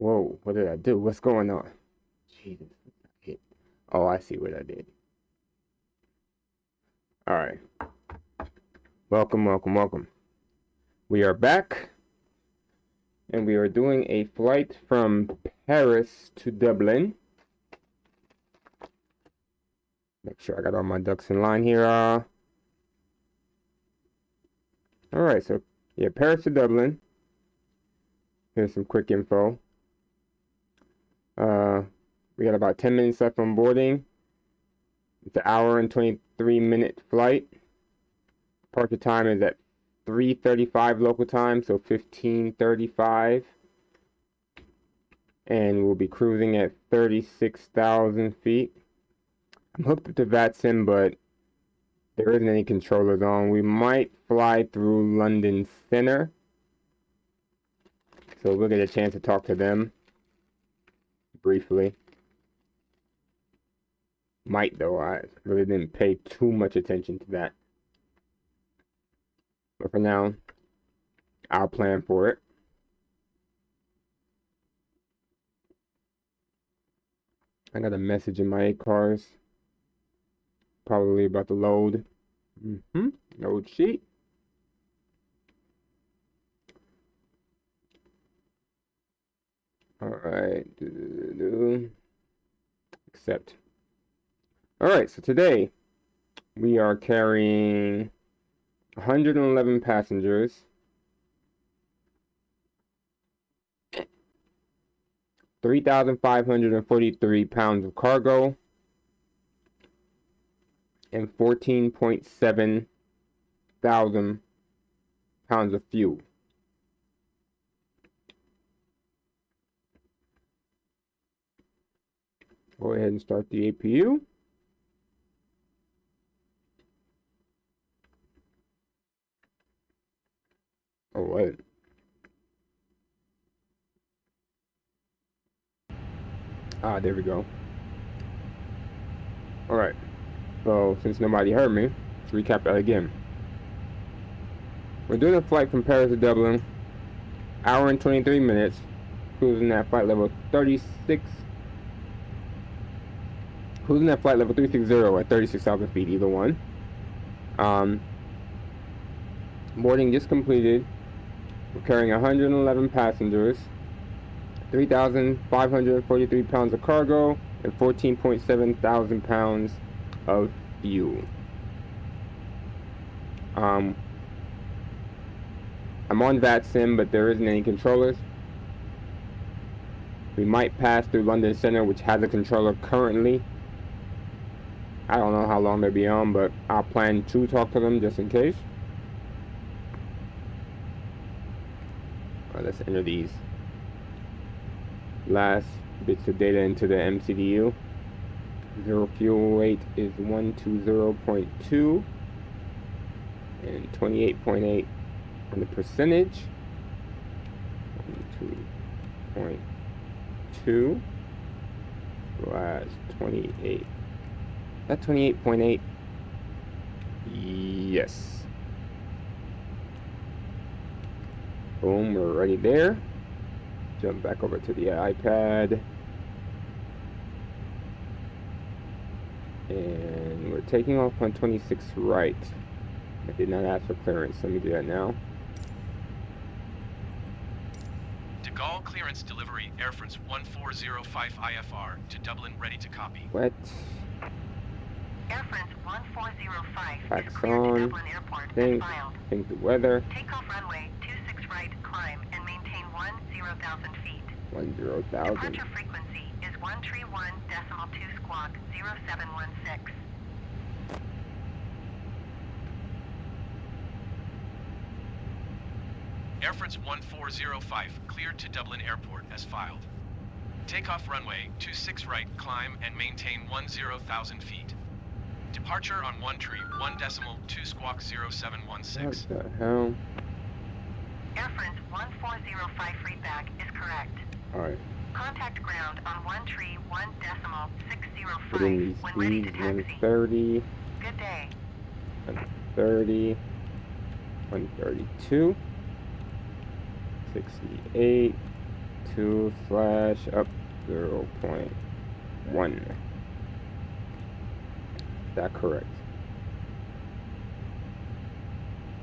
Whoa, what did I do? What's going on? Jesus. Oh, I see what I did. All right. Welcome, welcome, welcome. We are back, and we are doing a flight from Paris to Dublin. Make sure I got all my ducks in line here. All right, so yeah, Paris to Dublin. Here's some quick info. We got about 10 minutes left on boarding. It's an hour and 23-minute flight. Departure time is at 3:35 local time, so 15:35. And we'll be cruising at 36,000 feet. I'm hooked up to VATSIM, but there isn't any controllers on. We might fly through London Center, so we'll get a chance to talk to them briefly. Might, though. I really didn't pay too much attention to that. But for now, I'll plan for it. I got a message in my cars. Probably about to load. Load sheet. Alright. Accept. Alright, so today we are carrying 111 passengers, 3,543 pounds of cargo, and 14.7 thousand pounds of fuel. Go ahead and start the APU. Oh, what? There we go. Alright. So, since nobody heard me, let's recap that again. We're doing a flight from Paris to Dublin. Hour and 23 minutes. Cruising at flight level 36. Cruising at flight level 360 at 36,000 feet, either one. Boarding just completed. We're carrying 111 passengers, 3,543 pounds of cargo, and 14.7 thousand pounds of fuel. I'm on VATSIM, but there isn't any controllers. We might pass through London Center, which has a controller currently. I don't know how long they'll be on, but I'll plan to talk to them just in case. Let's enter these last bits of data into the MCDU. Zero fuel weight is 120.2 and 28.8 on the percentage. 102 slash 28. That 28.8. Yes. Boom, we're already there. Jump back over to the iPad. And we're taking off on 26 right. I did not ask for clearance. Let me do that now. De Gaulle clearance delivery, Air France 1405 IFR to Dublin, ready to copy. What? Air France 1405 Wax is cleared to on. Dublin Airport and filed. Think the weather. Takeoff runway 26 right, climb and maintain 10,000 feet. 10,000. Departure frequency is 131.2 squawk 0716. Air France 1405 cleared to Dublin Airport as filed. Takeoff runway 26 right, climb and maintain 10,000 feet. Departure on 131.2 squawk 0716. What the hell? Air France 1405 feedback is correct. Alright. Contact ground on 131.605 Put in these when ready to speeds, taxi. 130, Good day. 130, 132, 68, 2/up 0.1. Is that correct?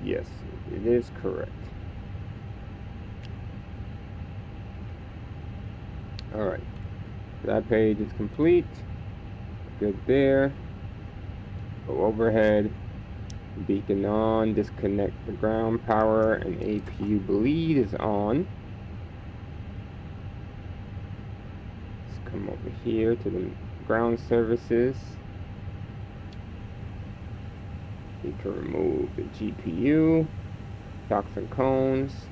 Yes, it is correct. Alright, that page is complete. Good there. Go overhead. Beacon on. Disconnect the ground power, and APU bleed is on. Let's come over here to the ground services. Need to remove the GPU, shocks and cones,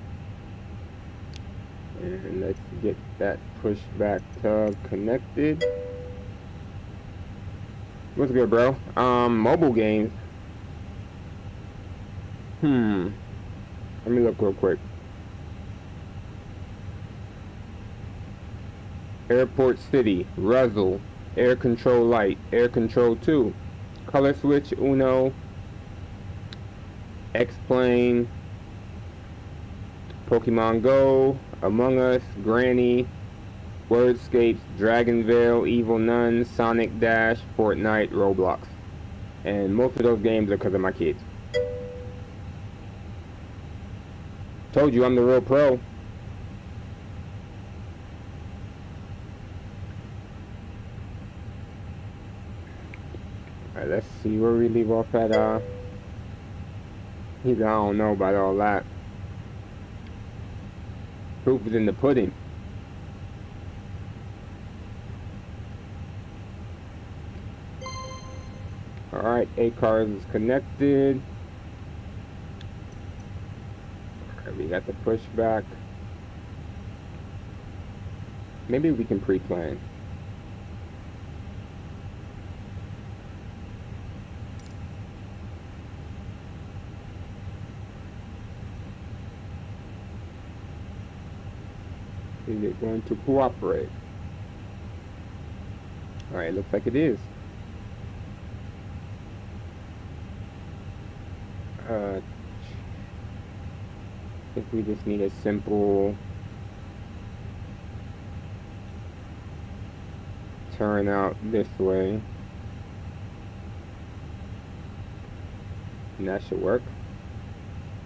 and let's get that pushback tub connected. What's good, bro? Mobile games. Let me look real quick. Airport City, Ruzzle, Air Control Light, Air Control 2, Color Switch Uno, X-Plane, Pokemon Go, Among Us, Granny, Wordscapes, Dragonvale, Evil Nun, Sonic Dash, Fortnite, Roblox. And most of those games are because of my kids. Told you I'm the real pro. Alright, let's see where we leave off at, I don't know about all that. Proof is in the pudding. Alright, 8 cars is connected. Alright, we got the pushback. Maybe we can pre-plan. Is it going to cooperate? Alright, looks like it is. I think we just need a simple turn out this way. And that should work.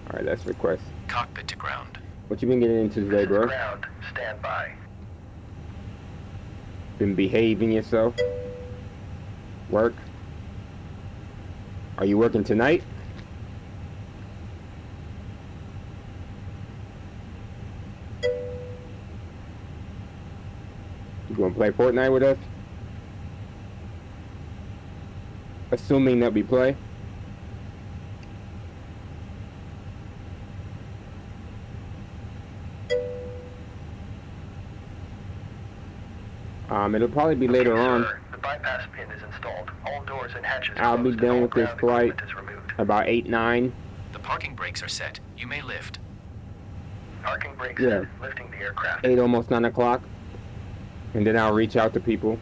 Alright, let's request. Cockpit to ground. What you been getting into today, bro? Ground, stand by. Been behaving yourself? Work? Are you working tonight? You gonna play Fortnite with us? Assuming that we play. It'll probably be later on. Sir, the bypass pin is installed. All doors and hatches I'll be closed and done all with this ground flight equipment is removed. about 8-9. The parking brakes are set. You may lift. Parking brakes Yeah. set, lifting the aircraft. 8, almost 9 o'clock. And then I'll reach out to people.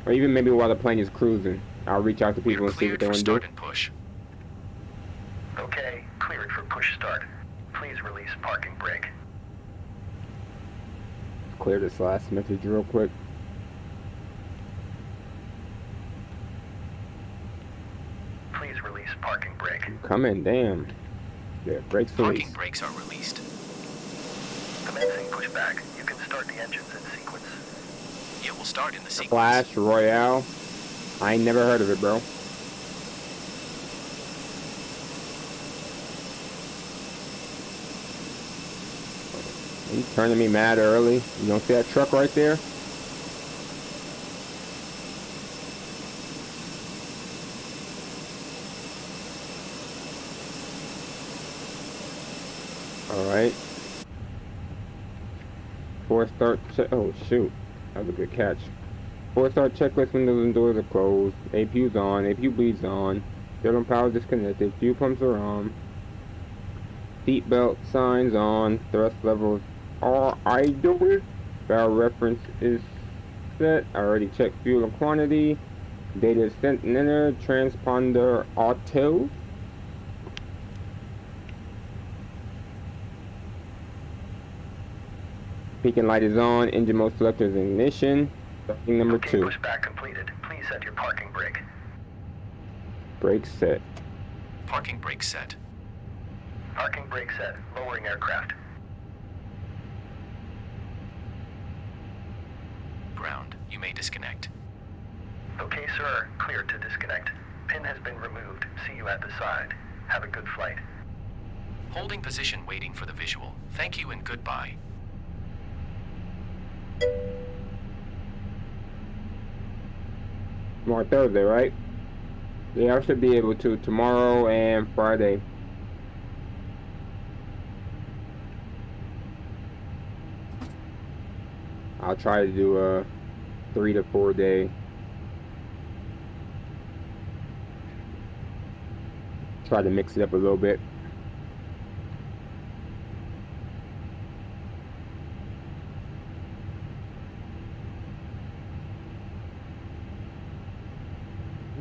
Or even maybe while the plane is cruising, I'll reach out to people We're and see what cleared they for want to start do. and push. Okay, cleared for push start. Please release parking brake. Clear this last message real quick. Please release parking brake. Coming, damn. Yeah, brakes Parking released. brakes are released. Commencing pushback. You can start the engines in sequence. It will start in the sequence. Flash Royale. I ain't never heard of it, bro. You turning me mad early. You don't see that truck right there? Alright. 4-star check. Oh, shoot. That was a good catch. 4-star checklist, windows and doors are closed. APU's on. APU bleeds on. Thermal power disconnected. Fuel pumps are on. Seatbelt signs on. Thrust levels are idle. Barrel reference is set. I already checked fuel and quantity. Data is sent and entered. Transponder auto. Beacon light is on. Engine mode selector is ignition. Starting number Okay, 2. pushback completed. Please set your parking brake. Brake set. Parking brake set. Parking brake set. Lowering aircraft. Ground. You may disconnect. Okay, sir. Clear to disconnect. Pin has been removed. See you at the side. Have a good flight. Holding position waiting for the visual. Thank you and goodbye. Tomorrow Thursday, right? Yeah, I should be able to tomorrow and Friday. I'll try to do a 3 to 4 day. Try to mix it up a little bit.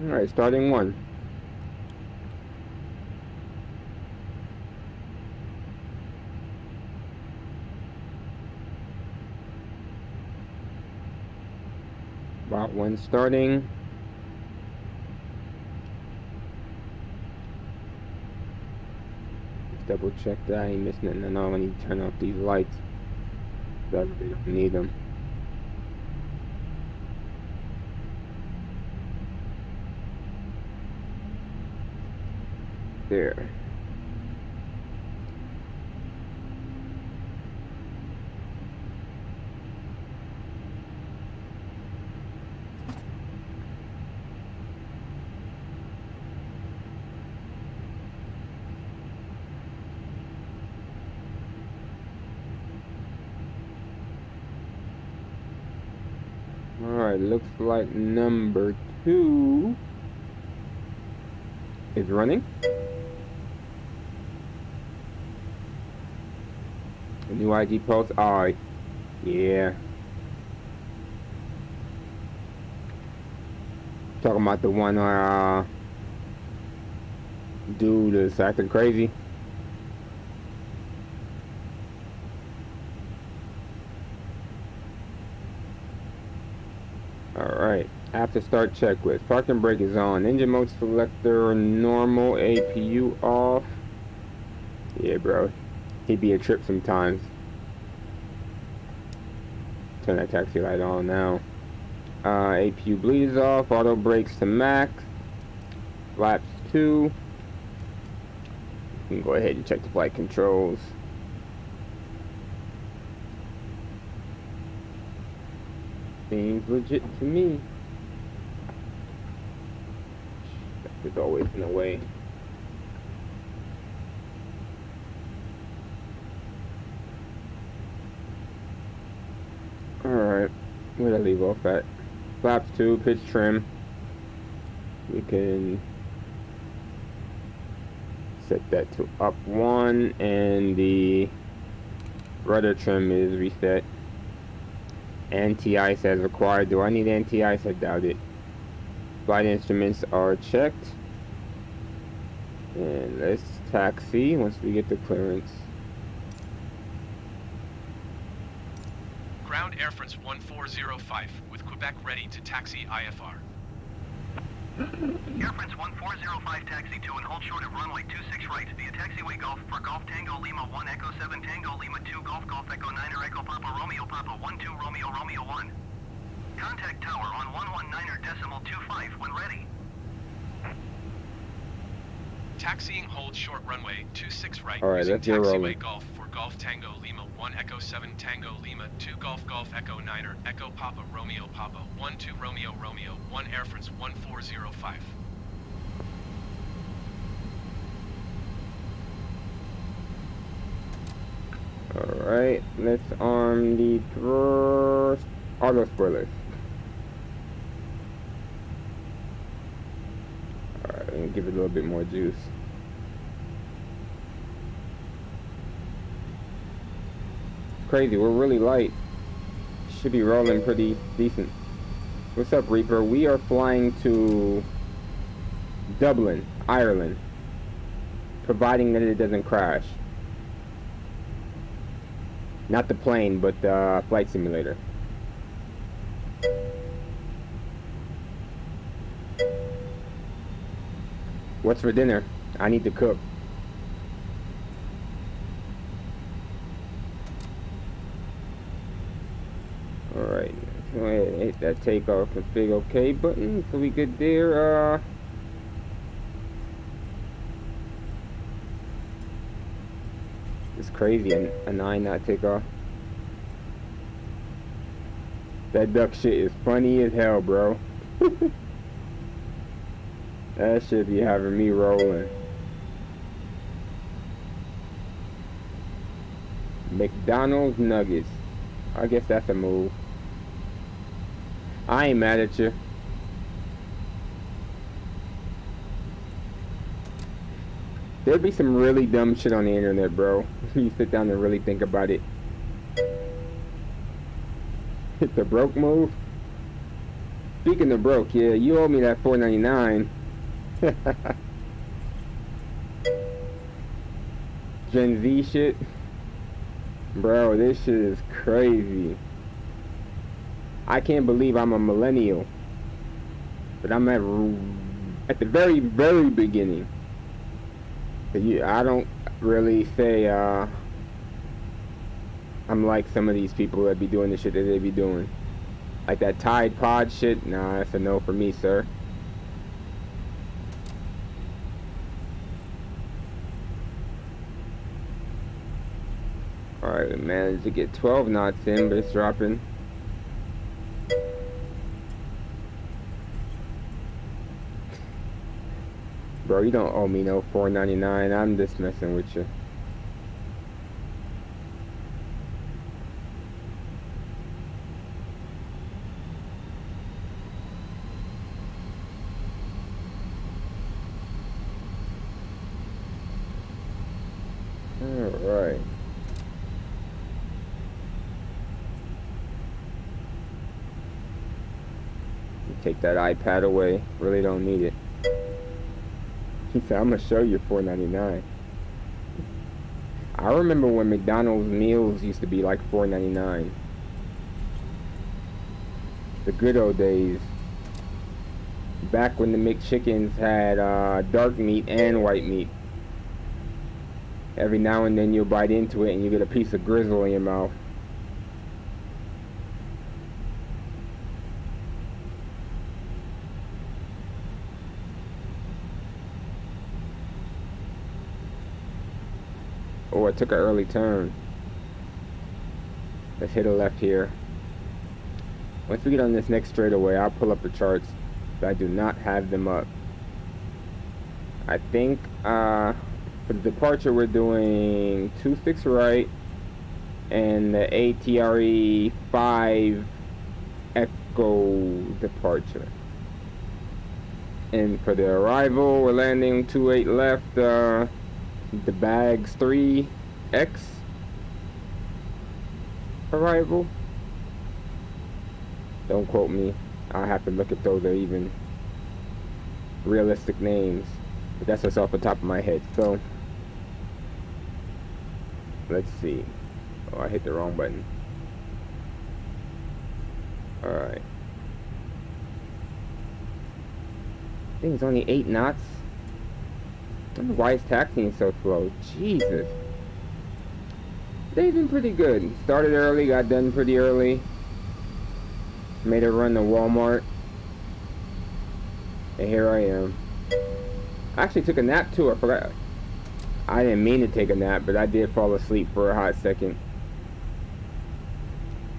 Alright, starting 1. About 1 starting. Just double check that I ain't missing nothing. I know I need to turn off these lights. I really don't need them. There. Alright, looks like number 2 is running. The new IG Pulse I. Yeah. Talking about the one dude is acting crazy. Alright. After start checklist. Parking brake is on. Engine mode selector normal. APU off. Yeah, bro. He'd be a trip sometimes. Turn that taxi light on now. APU bleed is off. Auto brakes to max. Flaps 2. You can go ahead and check the flight controls. Seems legit to me. It's always in the way. Alright, where'd I leave off at? Flaps 2, pitch trim. We can set that to up 1, and the rudder trim is reset. Anti-ice as required. Do I need anti-ice? I doubt it. Flight instruments are checked. And let's taxi once we get the clearance. Ground Air France 1405 with Quebec ready to taxi IFR. Air France 1405 taxi to and hold short of runway 26 right via taxiway Golf for Golf Tango Lima 1 Echo 7 Tango Lima 2 Golf Golf Echo 9 Echo Papa Romeo Papa 1 2 Romeo Romeo 1. Contact tower on 119.25 when ready. Taxiing hold short runway 26 right. Alright, using let's get taxiway rolling. Golf for Golf Tango Lima 1 Echo 7 Tango Lima 2 Golf Golf Echo 9 Echo Papa Romeo Papa 1 2 Romeo Romeo 1 Air France 1405. Alright, let's arm the auto spoilers. Alright, let me give it a little bit more juice. Crazy, we're really light. Should be rolling pretty decent. What's up, Reaper? We are flying to Dublin, Ireland, providing that it doesn't crash. Not the plane, but the flight simulator. What's for dinner? I need to cook. Alright, go ahead and hit that takeoff config OK button so we good there. It's crazy, a 9-knot takeoff. That duck shit is funny as hell, bro. That shit be having me rolling. McDonald's nuggets. I guess that's a move. I ain't mad at you. There'd be some really dumb shit on the internet, bro. You sit down and really think about it. Hit the broke move. Speaking of broke, yeah, you owe me that $4.99. Gen Z shit. Bro, this shit is crazy. I can't believe I'm a millennial. But I'm at the very, very beginning. I don't really say I'm like some of these people that be doing the shit that they be doing. Like that Tide Pod shit. Nah, that's a no for me, sir. Alright, we managed to get 12 knots in, but it's dropping. Bro, you don't owe me no $4.99. I'm just messing with you. Alright. Take that iPad away. Really don't need it. He said, I'm gonna show you $4.99. I remember when McDonald's meals used to be like $4.99. The good old days. Back when the McChickens had dark meat and white meat. Every now and then you'll bite into it and you get a piece of grizzle in your mouth. Oh, I took an early turn. Let's hit a left here. Once we get on this next straightaway, I'll pull up the charts. I do not have them up. I think for the departure we're doing 26 right and the ATRE 5 Echo departure. And for the arrival, we're landing 28 left. The bags 3X arrival. Don't quote me. I'll have to look at those are even realistic names. But that's what's off the top of my head. So let's see. Oh, I hit the wrong button. Alright. I think it's only 8 knots. I don't know why it's taxiing so slow. Jesus. They've been pretty good. Started early, got done pretty early. Made a run to Walmart. And here I am. I actually took a nap too, I forgot. I didn't mean to take a nap, but I did fall asleep for a hot second.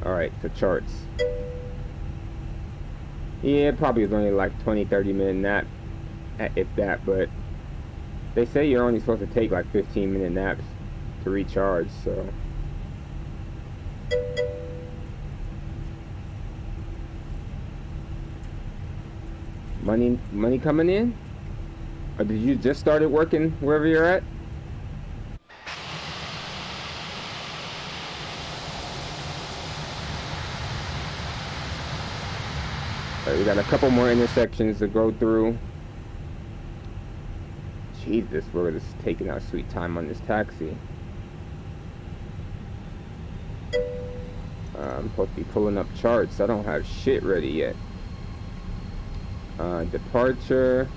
Alright, the charts. Yeah, it probably was only like 20-30 minute nap, if that, but they say you're only supposed to take like 15-minute naps to recharge, so. Money coming in? Or did you just started working wherever you're at? Alright, we got a couple more intersections to go through. Jesus, we're just taking our sweet time on this taxi. I'm supposed to be pulling up charts. I don't have shit ready yet. Departure.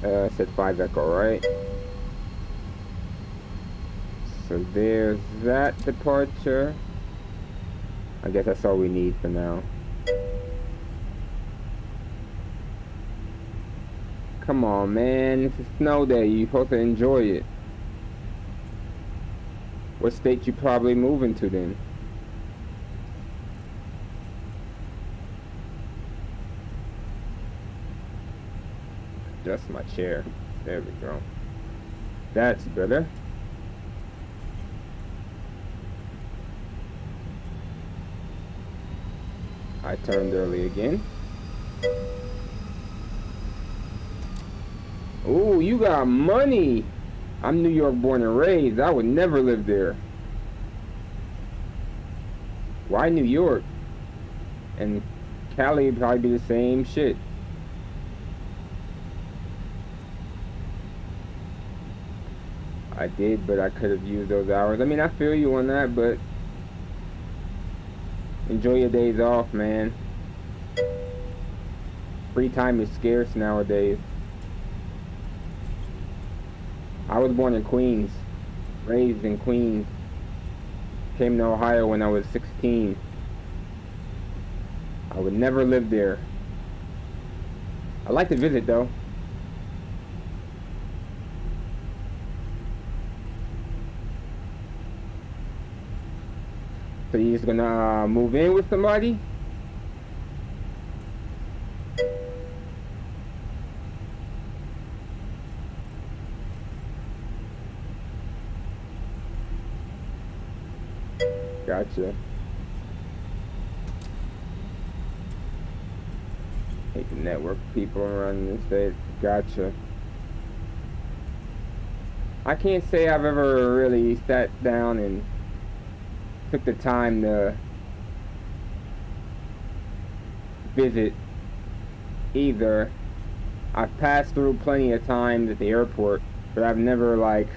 I said 5 Echo, right? So there's that departure. I guess that's all we need for now. Come on, man. It's a snow day. You're supposed to enjoy it. What state you probably moving to then? Adjust my chair. There we go. That's better. I turned early again. Ooh, you got money. I'm New York born and raised. I would never live there. Why New York? And Cali would probably be the same shit. I did, but I could have used those hours. I mean, I feel you on that, but enjoy your days off, man. Free time is scarce nowadays. I was born in Queens, raised in Queens. Came to Ohio when I was 16. I would never live there. I like to visit though. So you just gonna move in with somebody? Gotcha. Hate the network people around the state. Gotcha. I can't say I've ever really sat down and took the time to visit either. I've passed through plenty of times at the airport, but I've never like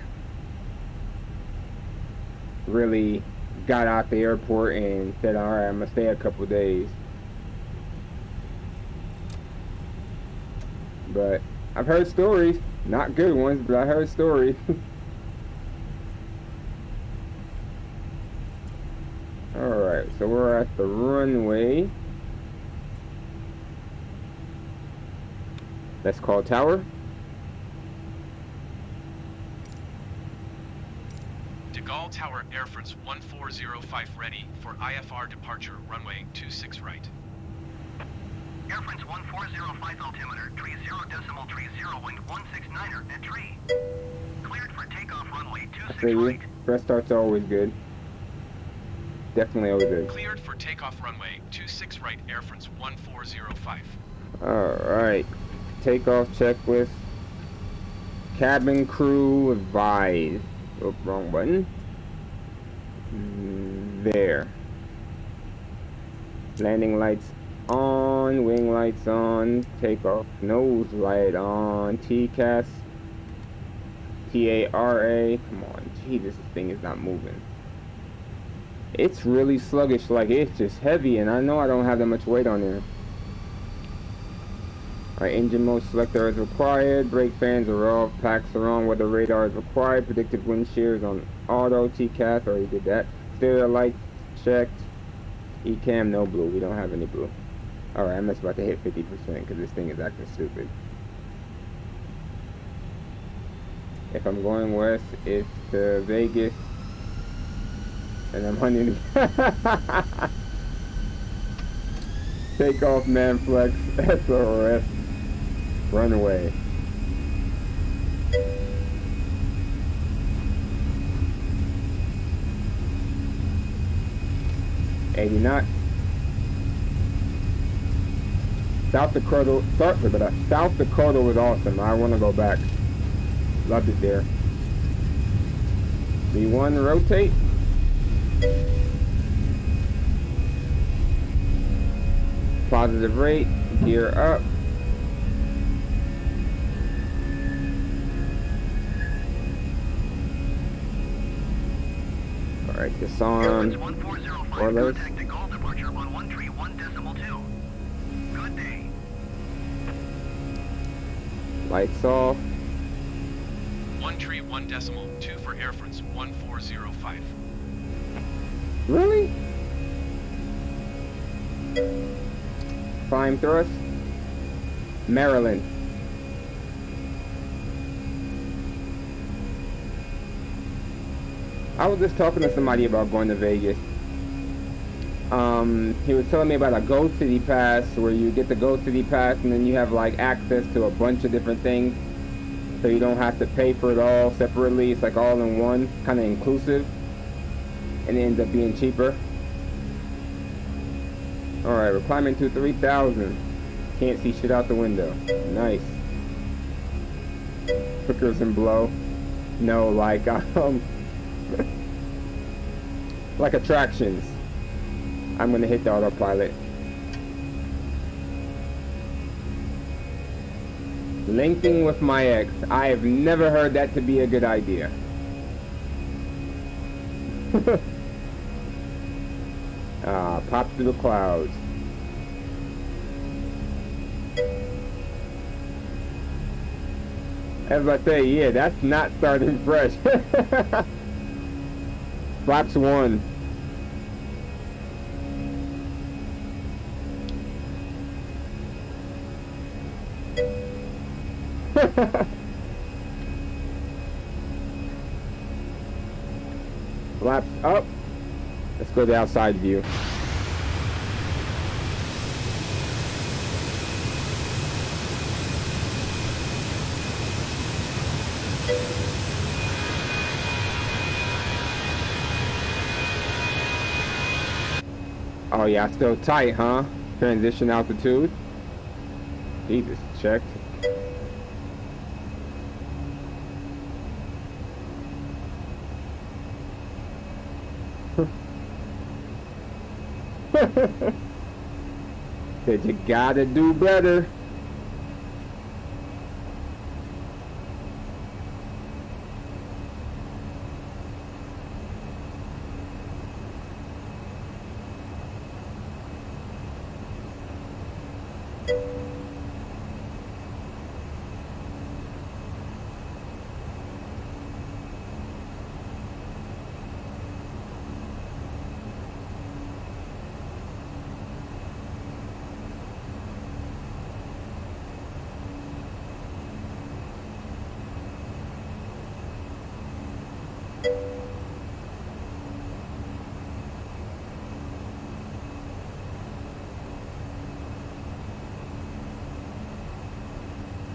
really got out the airport and said, alright, I'm gonna stay a couple days. But I've heard stories, not good ones, but I heard stories. Alright, so we're at the runway. Let's call tower. DeGaulle Tower Air France 1405 ready for IFR departure runway 26 right. Air France 1405 altimeter, tree 0.30 wind 169er at tree. Cleared for takeoff runway 26 right. Fresh starts are always good. Definitely always good. Cleared for takeoff runway 26 right Air France 1405. Alright. Takeoff checklist. Cabin crew advised. Oh, wrong button. There. Landing lights on, wing lights on, takeoff nose light on, TCAS, TARA. Come on, Jesus, this thing is not moving. It's really sluggish, like it's just heavy, and I know I don't have that much weight on there. Alright, engine mode selector is required, brake fans are off, packs are on, weather radar is required, predicted wind shear is on auto, TCAS, already did that. Stereo lights checked, ECAM no blue, we don't have any blue. Alright, I'm just about to hit 50% because this thing is acting stupid. If I'm going west, it's to Vegas, and I'm hunting. Takeoff, man flex, SOS, runway. $80 knots. South Dakota was awesome. I want to go back. Loved it there. V1 rotate. Positive rate. Gear up. Alright, disarm. Airlines 1405, Spoilers. contact the Gulf departure on 131.2. Good day. Lights off. 131.2 for air France 1405. Really? Prime thrust. Maryland. I was just talking to somebody about going to Vegas. He was telling me about a Go City Pass where you get the Go City Pass and then you have like access to a bunch of different things. So you don't have to pay for it all separately. It's like all in one, kind of inclusive. And it ends up being cheaper. Alright, we're climbing to 3,000. Can't see shit out the window. Nice. Hookers and blow. No, like, like attractions. I'm gonna hit the autopilot. Linking with my ex. I have never heard that to be a good idea. Pop through the clouds. As I say, yeah, that's not starting fresh. Flaps 1. Flaps up. Let's go to the outside view. Oh yeah, still tight, huh? Transition altitude. Jesus, checked. Said you gotta do better.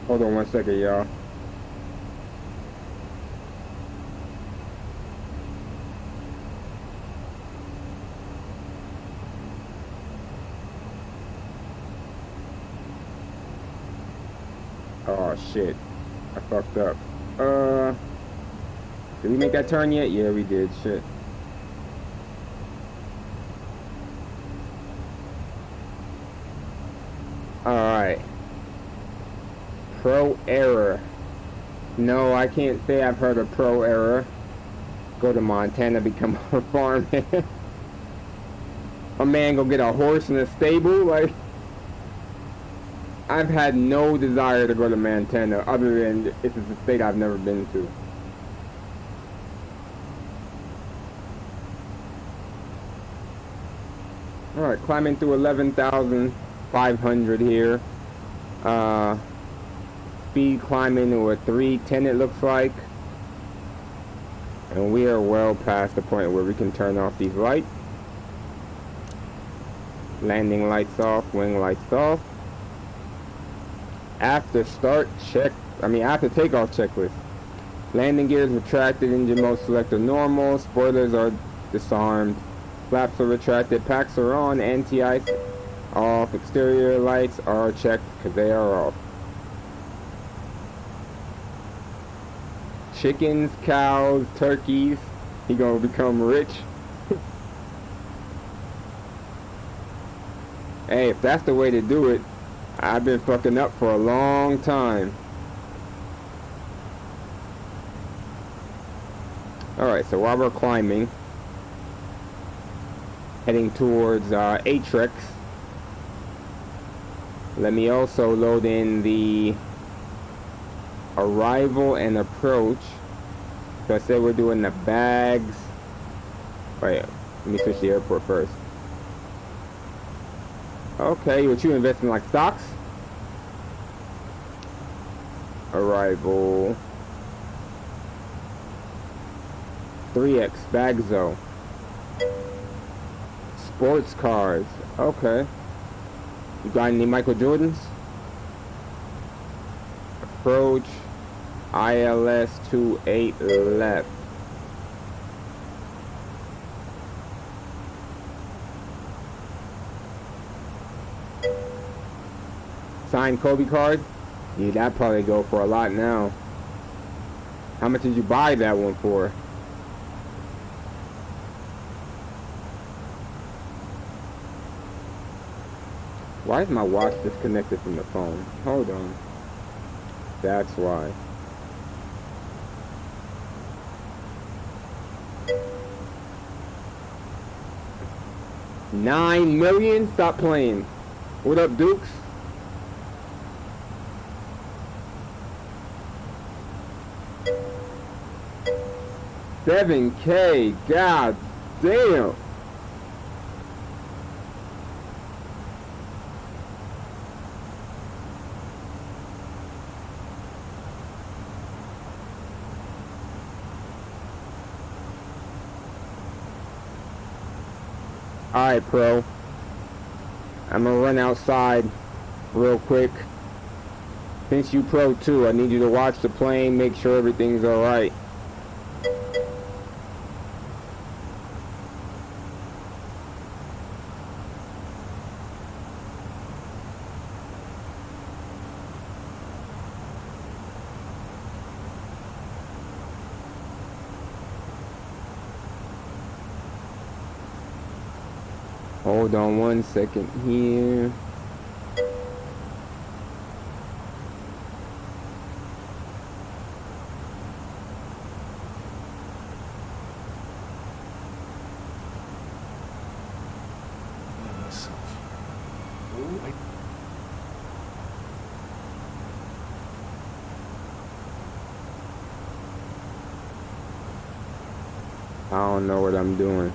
Hold on 1 second, y'all. Oh shit, I fucked up. Did we make that turn yet? Yeah, we did. Shit. Alright. Pro error. No, I can't say I've heard of pro error. Go to Montana, become a farmhand. A man go get a horse in a stable? Like, I've had no desire to go to Montana other than it's a state I've never been to. Alright, climbing through 11,500 here. Speed climbing to a 310 it looks like. And we are well past the point where we can turn off these lights. Landing lights off, wing lights off. After takeoff checklist. Landing gears retracted, engine mode selector normal, spoilers are disarmed, flaps are retracted, packs are on, anti-ice off, exterior lights are checked because they are off. Chickens, cows, turkeys, he gonna become rich. Hey, if that's the way to do it, I've been fucking up for a long time. Alright, so while we're climbing, heading towards Atrix. Let me also load in the arrival and approach. So I said we're doing the bags. Wait, let me switch the airport first. Okay, what you invest in, like stocks? Arrival. 3X bag zone. Sports cars. Okay. You got any Michael Jordans? Approach. ILS28 left. Signed Kobe card? Yeah, that'd probably go for a lot now. How much did you buy that one for? Why is my watch disconnected from the phone? Hold on. That's why. $9 million? Stop playing. What up, Dukes? $7K. God damn. Alright, Pro. I'm gonna run outside real quick. Since you Pro too, I need you to watch the plane, make sure everything's alright. Hold on 1 second here. I don't know what I'm doing.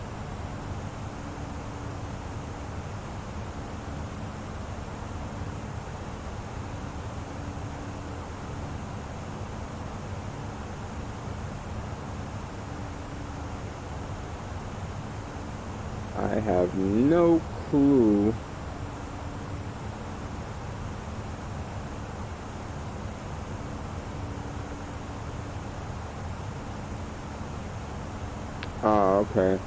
I have no clue. Oh, okay.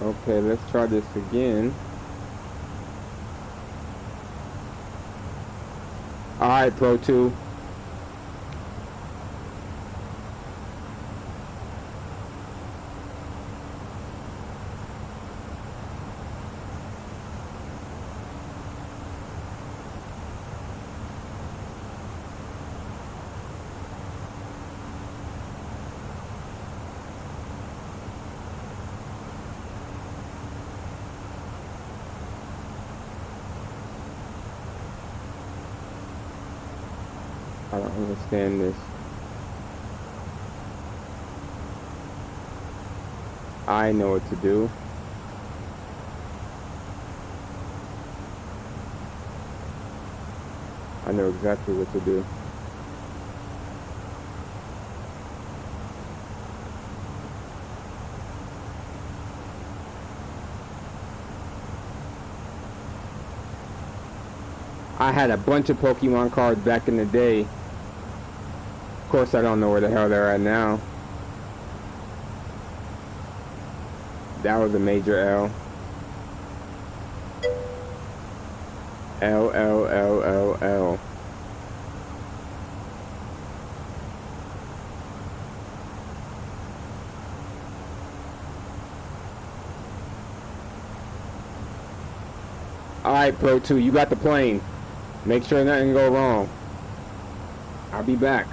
Okay, let's try this again. Alright, Pro 2. I don't understand this. I know what to do. I know exactly what to do. I had a bunch of Pokemon cards back in the day. Of course, I don't know where the hell they're at now. That was a major L. L, L, L, L, L. Alright, Pro 2, you got the plane. Make sure nothing go wrong. I'll be back.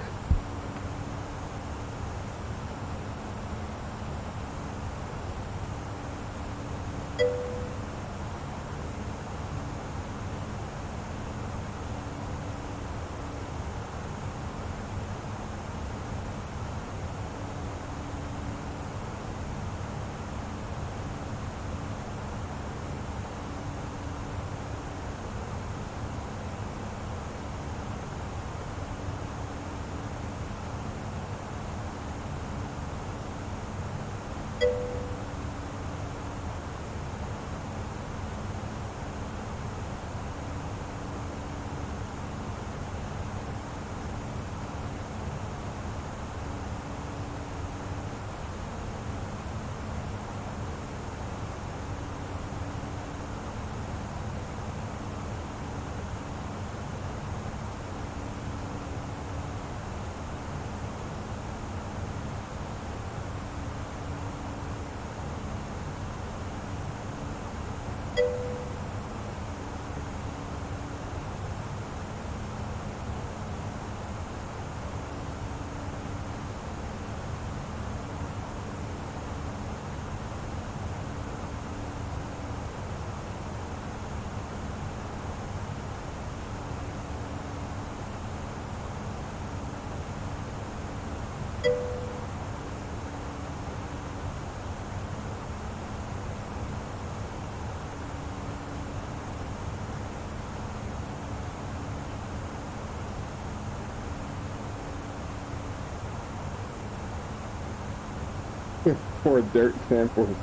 Poor dirt samples.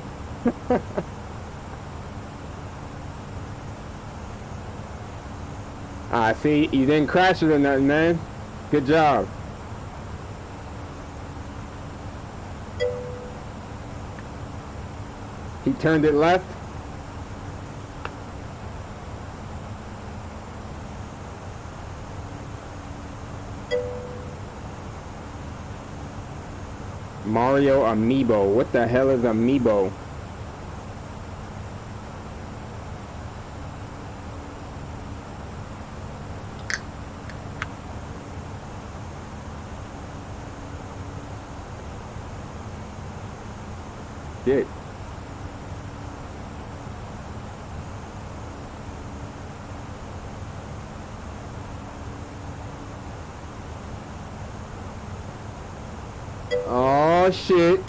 See, you didn't crash it or nothing, man. Good job. He turned it left. Mario Amiibo. What the hell is Amiibo? Shit. Oh shit.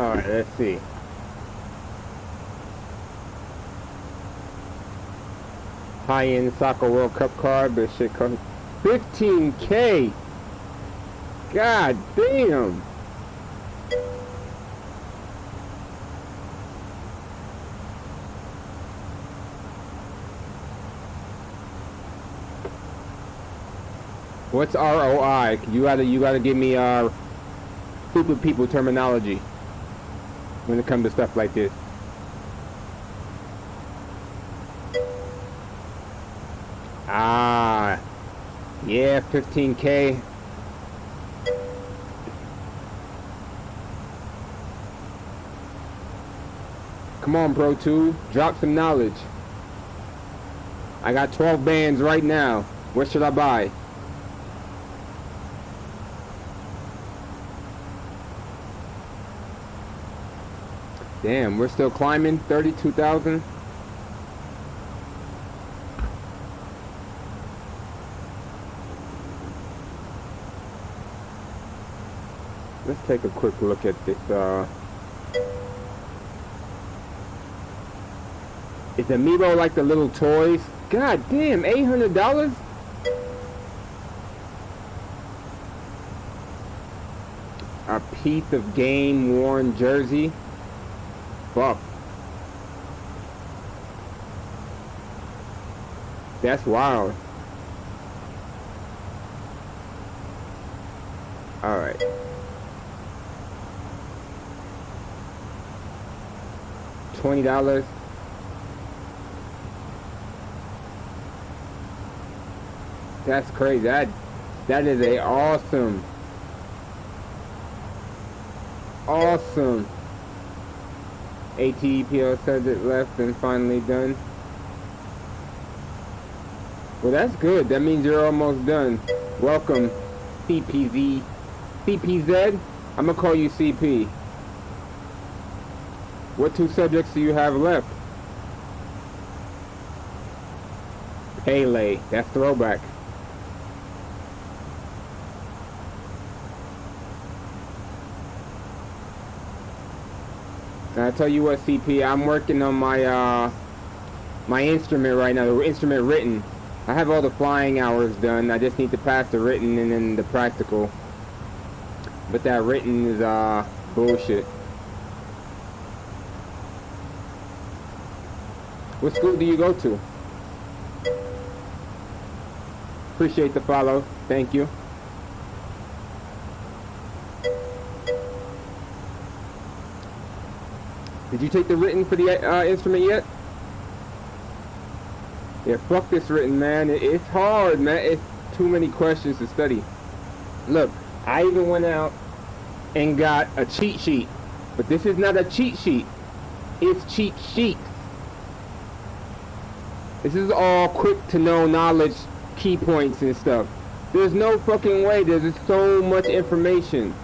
Alright, let's see. High-end soccer World Cup card, but shit comes $15K. God damn. What's ROI? You gotta give me stupid people terminology when it comes to stuff like this. Ah, yeah, 15K. Come on, Pro 2, drop some knowledge. I got 12 bands right now. What should I buy? Damn, we're still climbing. 32,000. Let's take a quick look at this. Is Amiibo like the little toys? God damn, $800? A piece of game worn jersey. Fuck. That's wild. All right. $20. That's crazy. That is a awesome ATEPL said it left and finally done. Well, that's good. That means you're almost done. Welcome, CPZ. CPZ? I'm gonna call you CP. What 2 subjects do you have left? Pele. That's throwback. And I tell you what, CP, I'm working on my my instrument right now, the instrument written. I have all the flying hours done. I just need to pass the written and then the practical. But that written is bullshit. What school do you go to? Appreciate the follow. Thank you. Did you take the written for the instrument yet? Yeah, fuck this written, man. It's hard, man. It's too many questions to study. Look, I even went out and got a cheat sheet. But this is not a cheat sheet. It's cheat sheets. This is all quick to know knowledge, key points and stuff. There's no fucking way. There's just so much information.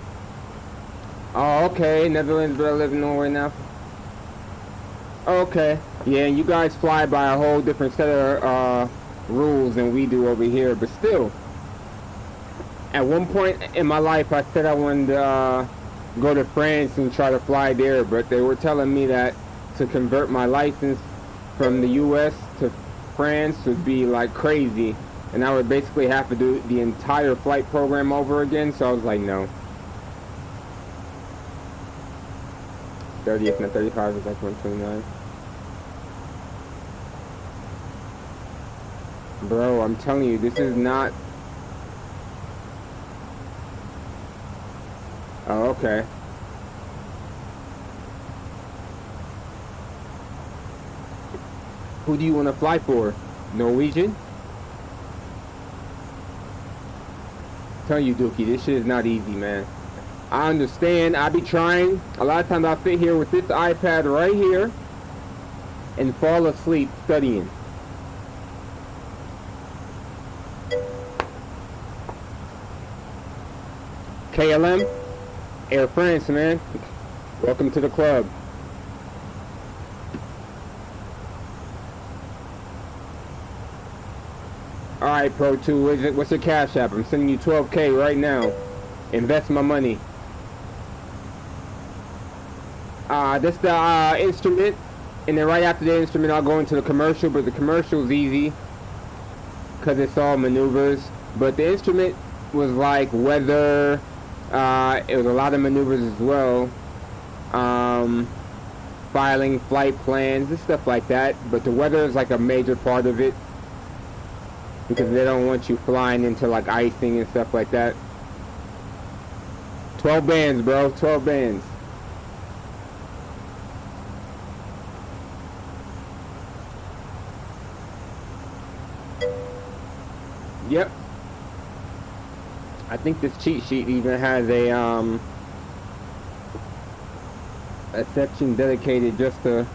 Oh, okay. Netherlands, but I live in Norway now. Okay. Yeah, and you guys fly by a whole different set of rules than we do over here. But still, at one point in my life, I said I wanted to go to France and try to fly there. But they were telling me that to convert my license from the U.S. to France would be like crazy. And I would basically have to do the entire flight program over again. So I was like, no. 30th and 35 is like 129. Bro, I'm telling you, this is not... Oh, okay. Who do you want to fly for? Norwegian? Tell you, Dookie, this shit is not easy, man. I understand. I be trying. A lot of times I'll sit here with this iPad right here and fall asleep studying. KLM, Air France, man. Welcome to the club. Alright, Pro 2, what's your cash app? I'm sending you 12K right now. Invest my money. That's the instrument, and then right after the instrument I'll go into the commercial, but the commercial is easy because it's all maneuvers. But the instrument was like weather, it was a lot of maneuvers as well, filing flight plans and stuff like that. But the weather is like a major part of it because they don't want you flying into like icing and stuff like that. 12 bands, bro. 12 bands. Yep. I think this cheat sheet even has a section dedicated just to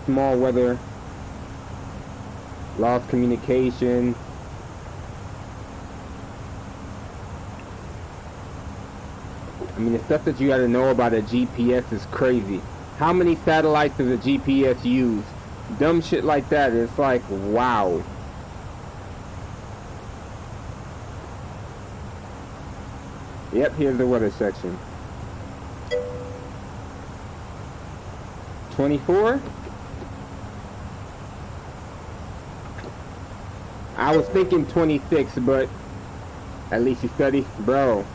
small weather, lost communication. I mean, the stuff that you gotta know about a GPS is crazy. How many satellites does a GPS use? Dumb shit like that. It's like, wow. Yep, here's the weather section. 24? I was thinking 26, but at least you study. Bro,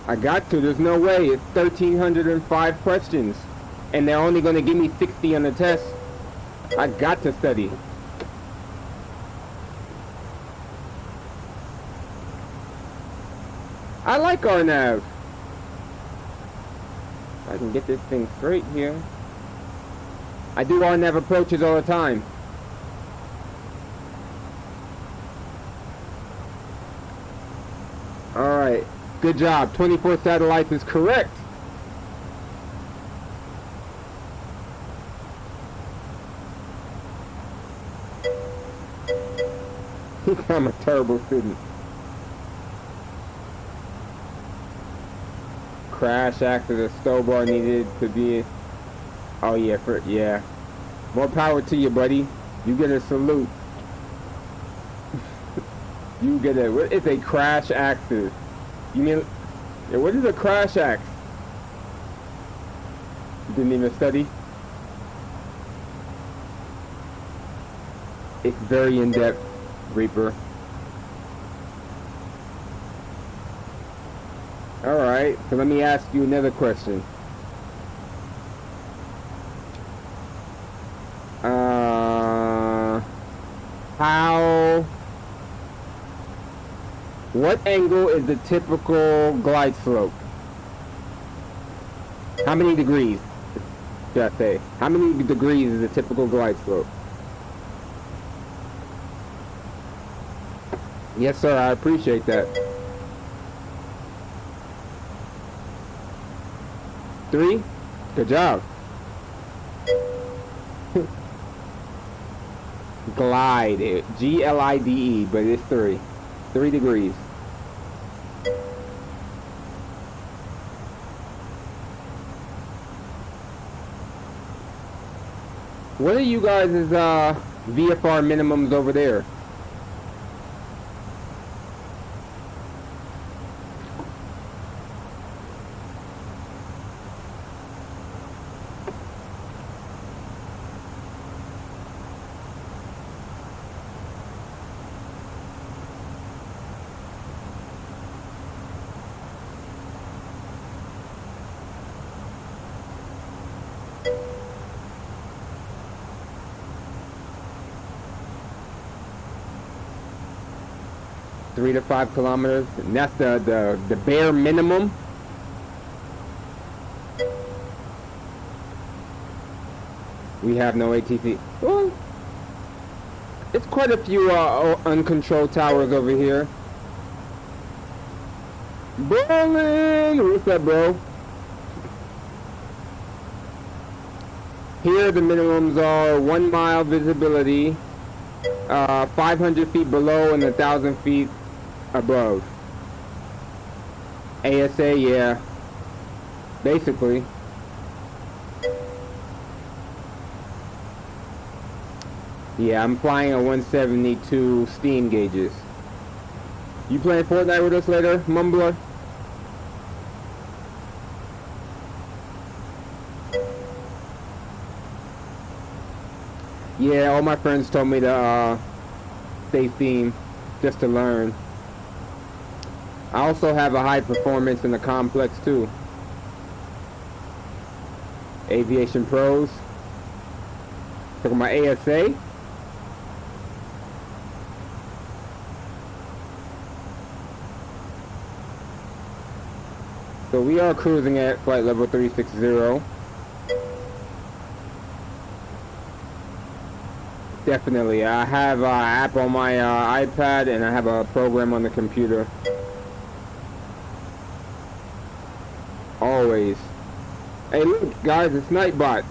I got to. There's no way. It's 1,305 questions. And they're only going to give me 60 on the test. I got to study. I like our nav. I can get this thing straight here. I do our nav approaches all the time. Alright, good job. 24 satellites is correct. I'm a terrible student. Crash accident, stow bar needed to be... Oh yeah, yeah. More power to you, buddy. You get a salute. You get a... What is a crash axis? You mean... Yeah, what is a crash ax? You didn't even study? It's very in-depth, Reaper. Alright, so let me ask you another question. What angle is the typical glide slope? How many degrees, should I say? How many degrees is a typical glide slope? Yes, sir, I appreciate that. 3? Good job. Glide, G-L-I-D-E, but it's 3. 3 degrees. What are you guys' VFR minimums over there? Three to 5 kilometers, and that's the bare minimum. We have no ATC. Well, it's quite a few uncontrolled towers over here. Berlin! What's up, bro? Here the minimums are 1 mile visibility, 500 feet below and 1,000 feet above. ASA, yeah. Basically. Yeah, I'm flying a 172 steam gauges. You playing Fortnite with us later, Mumbler? Yeah, all my friends told me to stay theme just to learn. I also have a high performance in the complex too. Aviation Pros. Look at my ASA. So we are cruising at flight level 360. Definitely. I have an app on my iPad and I have a program on the computer. Always. Hey look guys, it's Nightbot.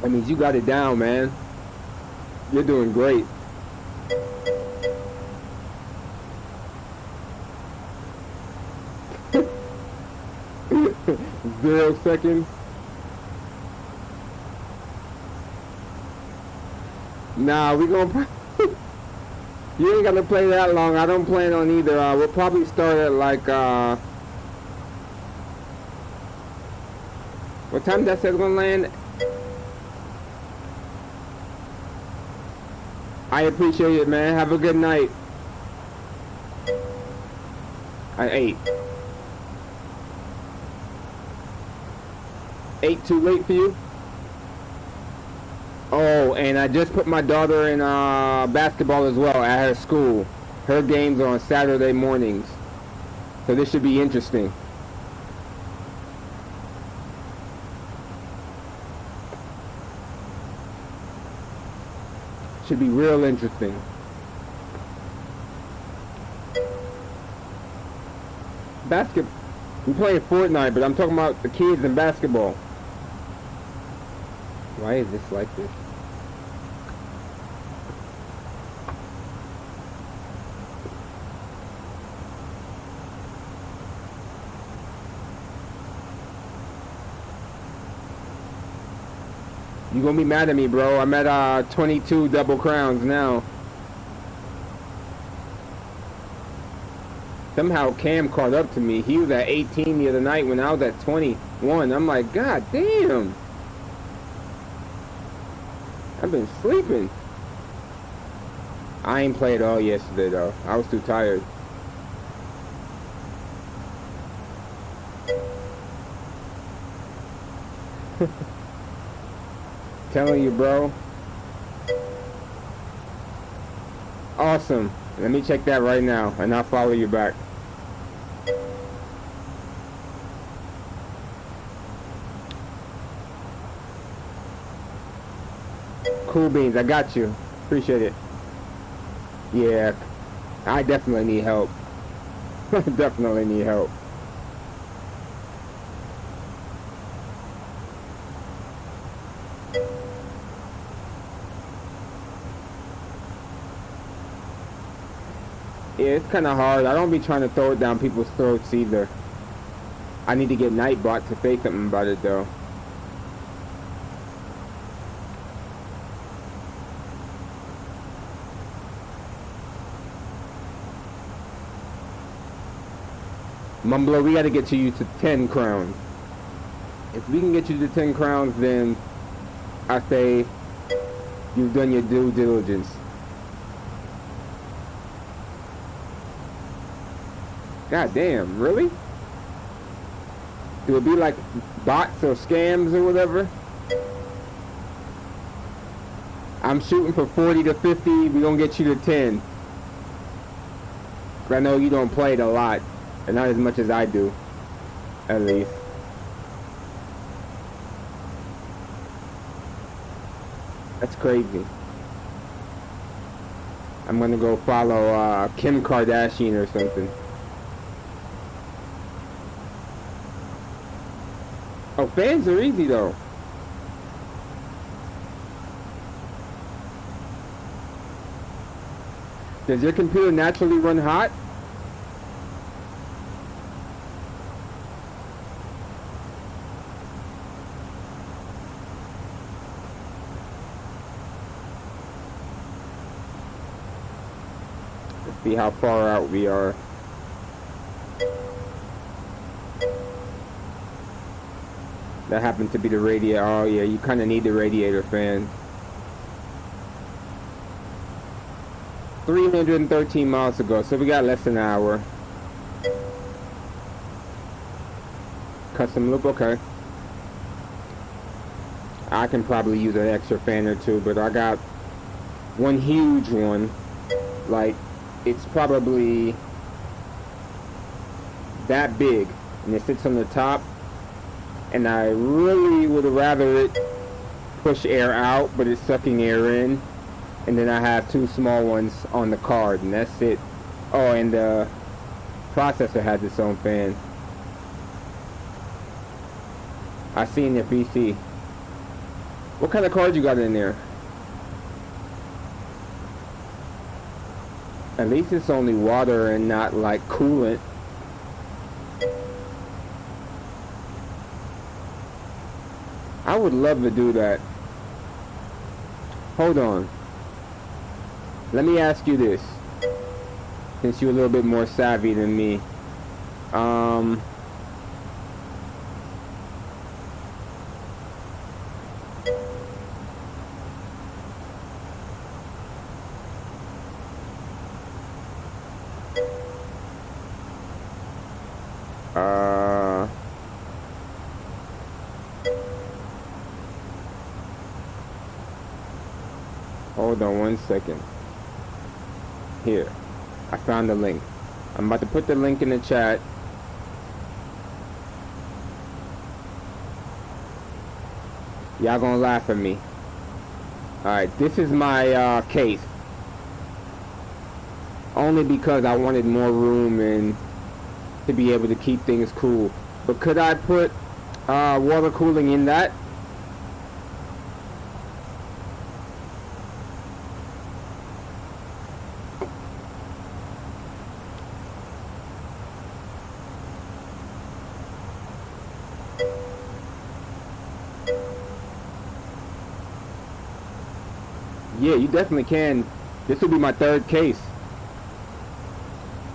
That means you got it down, man. You're doing great. Zero seconds. Nah, we gonna you ain't gonna play that long. I don't plan on either. We'll probably start at like what time that said gonna land? I appreciate it, man. Have a good night. At 8. 8 too late for you? Oh, and I just put my daughter in basketball as well at her school. Her games are on Saturday mornings. So this should be interesting. Should be real interesting. Basketball. We playing Fortnite, but I'm talking about the kids in basketball. Why is this like this? You gonna be mad at me, bro. I'm at 22 double crowns now. Somehow Cam caught up to me. He was at 18 the other night when I was at 21. I'm like, God damn. I've been sleeping. I ain't played all yesterday though. I was too tired. Telling you, bro. Awesome. Let me check that right now, and I'll follow you back. Cool beans, I got you. Appreciate it. Yeah, I definitely need help. Definitely need help. Yeah, it's kind of hard. I don't be trying to throw it down people's throats either. I need to get Nightbot to say something about it though. Mumbler, we gotta get you to 10 crowns. If we can get you to 10 crowns, then I say you've done your due diligence. God damn, really? Do it be like bots or scams or whatever? I'm shooting for 40 to 50. We gonna get you to 10. I know you don't play it a lot, and not as much as I do, at least. That's crazy. I'm gonna go follow Kim Kardashian or something. Oh, fans are easy though. Does your computer naturally run hot? Let's see how far out we are. That happened to be the radiator. Oh yeah, you kind of need the radiator fan. 313 miles to go, so we got less than an hour. Custom loop, okay. I can probably use an extra fan or two, but I got one huge one. Like, it's probably that big, and it sits on the top. And I really would rather it push air out, but it's sucking air in. And then I have two small ones on the card, and that's it. Oh, and the processor has its own fan. I seen your PC. What kind of card you got in there? At least it's only water and not like coolant. I would love to do that. Hold on. Let me ask you this. Since you're a little bit more savvy than me. Hold on 1 second. Here. I found the link. I'm about to put the link in the chat. Y'all gonna laugh at me. Alright, this is my case. Only because I wanted more room and to be able to keep things cool. But could I put water cooling in that? Yeah, you definitely can. This will be my third case.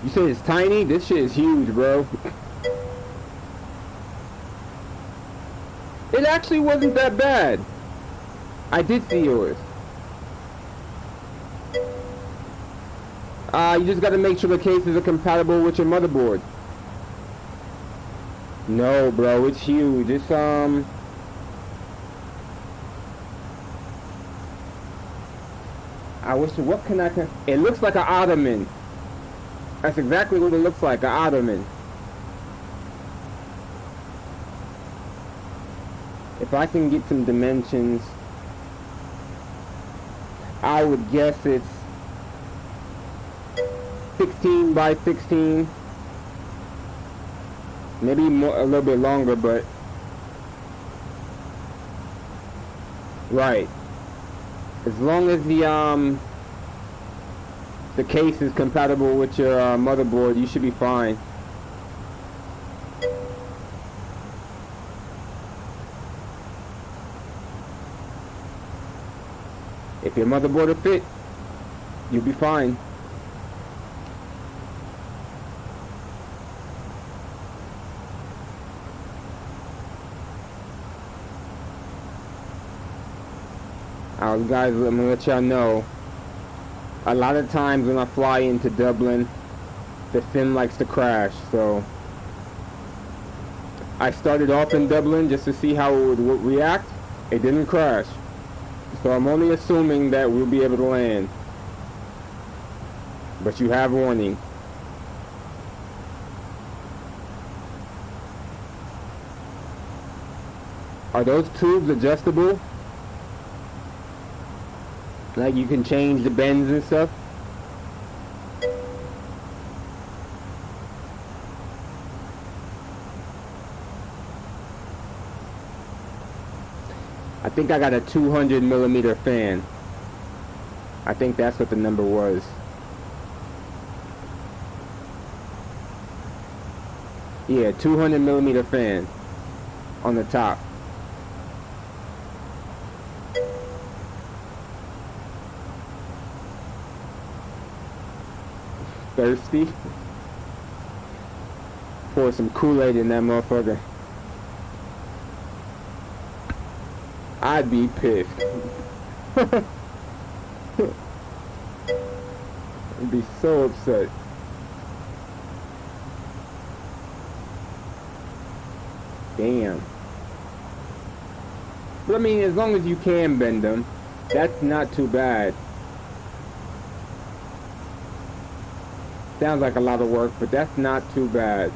You said it's tiny? This shit is huge, bro. It actually wasn't that bad. I did see yours. You just gotta make sure the cases are compatible with your motherboard. No, bro, it's huge. It's, I wish, what can I, it looks like an ottoman. That's exactly what it looks like, an ottoman. If I can get some dimensions, I would guess it's 16 by 16. Maybe more, a little bit longer, but right. As long as the case is compatible with your motherboard, you should be fine. If your motherboard will fit, you'll be fine. Guys, I'm gonna let y'all know, a lot of times when I fly into Dublin, the sim likes to crash, so I started off in Dublin just to see how it would react. It didn't crash, so I'm only assuming that we'll be able to land, but you have warning. Are those tubes adjustable? Like you can change the bends and stuff? I think I got a 200 millimeter fan. I think that's what the number was. Yeah, 200 millimeter fan on the top. Thirsty? Pour some Kool-Aid in that motherfucker. I'd be pissed. I'd be so upset. Damn. But I mean, as long as you can bend them, that's not too bad. Sounds like a lot of work, but that's not too bad.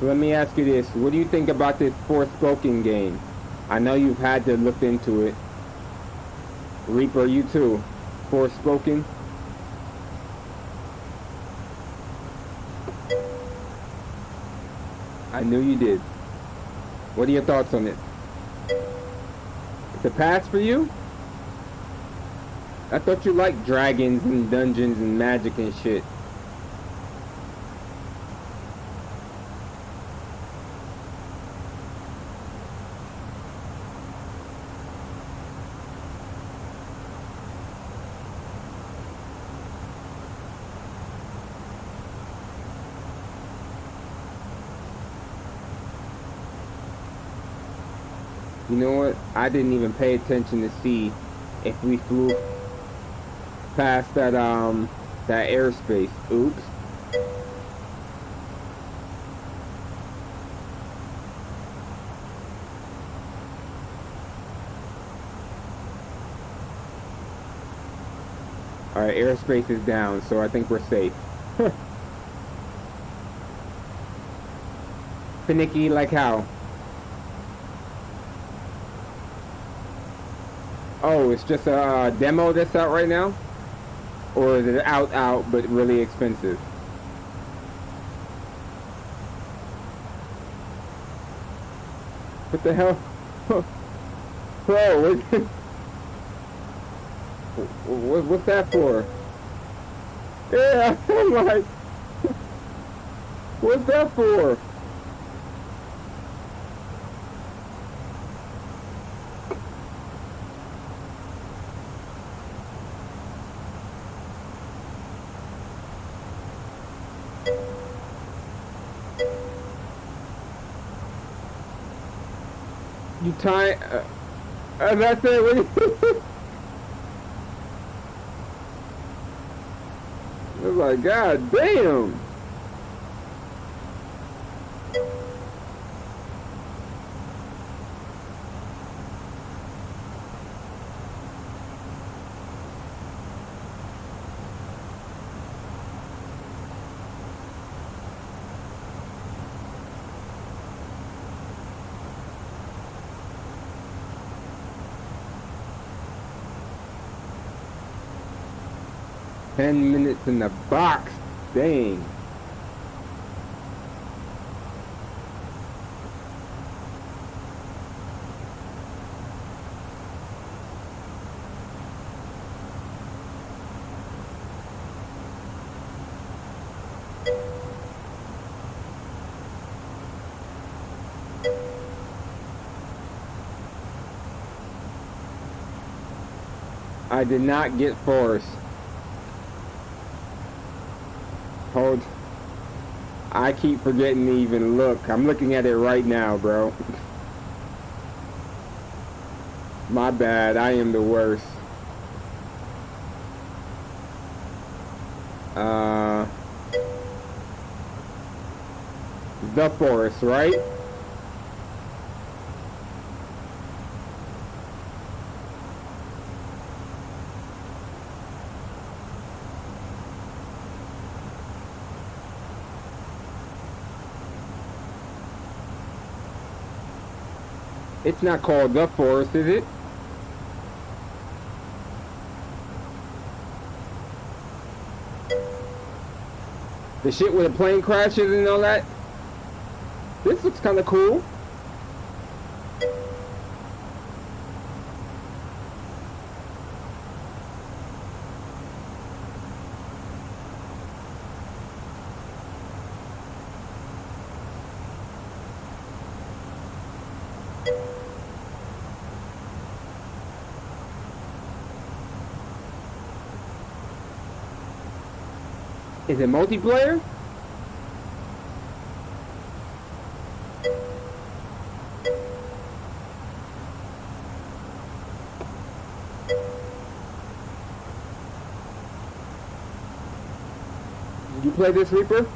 So let me ask you this. What do you think about this Forspoken game? I know you've had to look into it. Reaper, you too. Forspoken? I knew you did. What are your thoughts on it? It's a pass for you? I thought you liked dragons and dungeons and magic and shit. You know what? I didn't even pay attention to see if we flew past that that airspace. Oops. Alright, airspace is down, so I think we're safe. Finicky like how? Oh, it's just a demo that's out right now? Or is it out, but really expensive? What the hell? Bro, what's that for? Yeah, I'm like, what's that for? You tie, and that's it. What you I was like, God damn. Ten minutes in the box. Dang. I did not get force. Hold. I keep forgetting to even look. I'm looking at it right now, bro. My bad. I am the worst. The forest, right? It's not called the forest, is it? The shit where the plane crashes and all that? This looks kind of cool. Is it multiplayer? Did you play this, Reaper?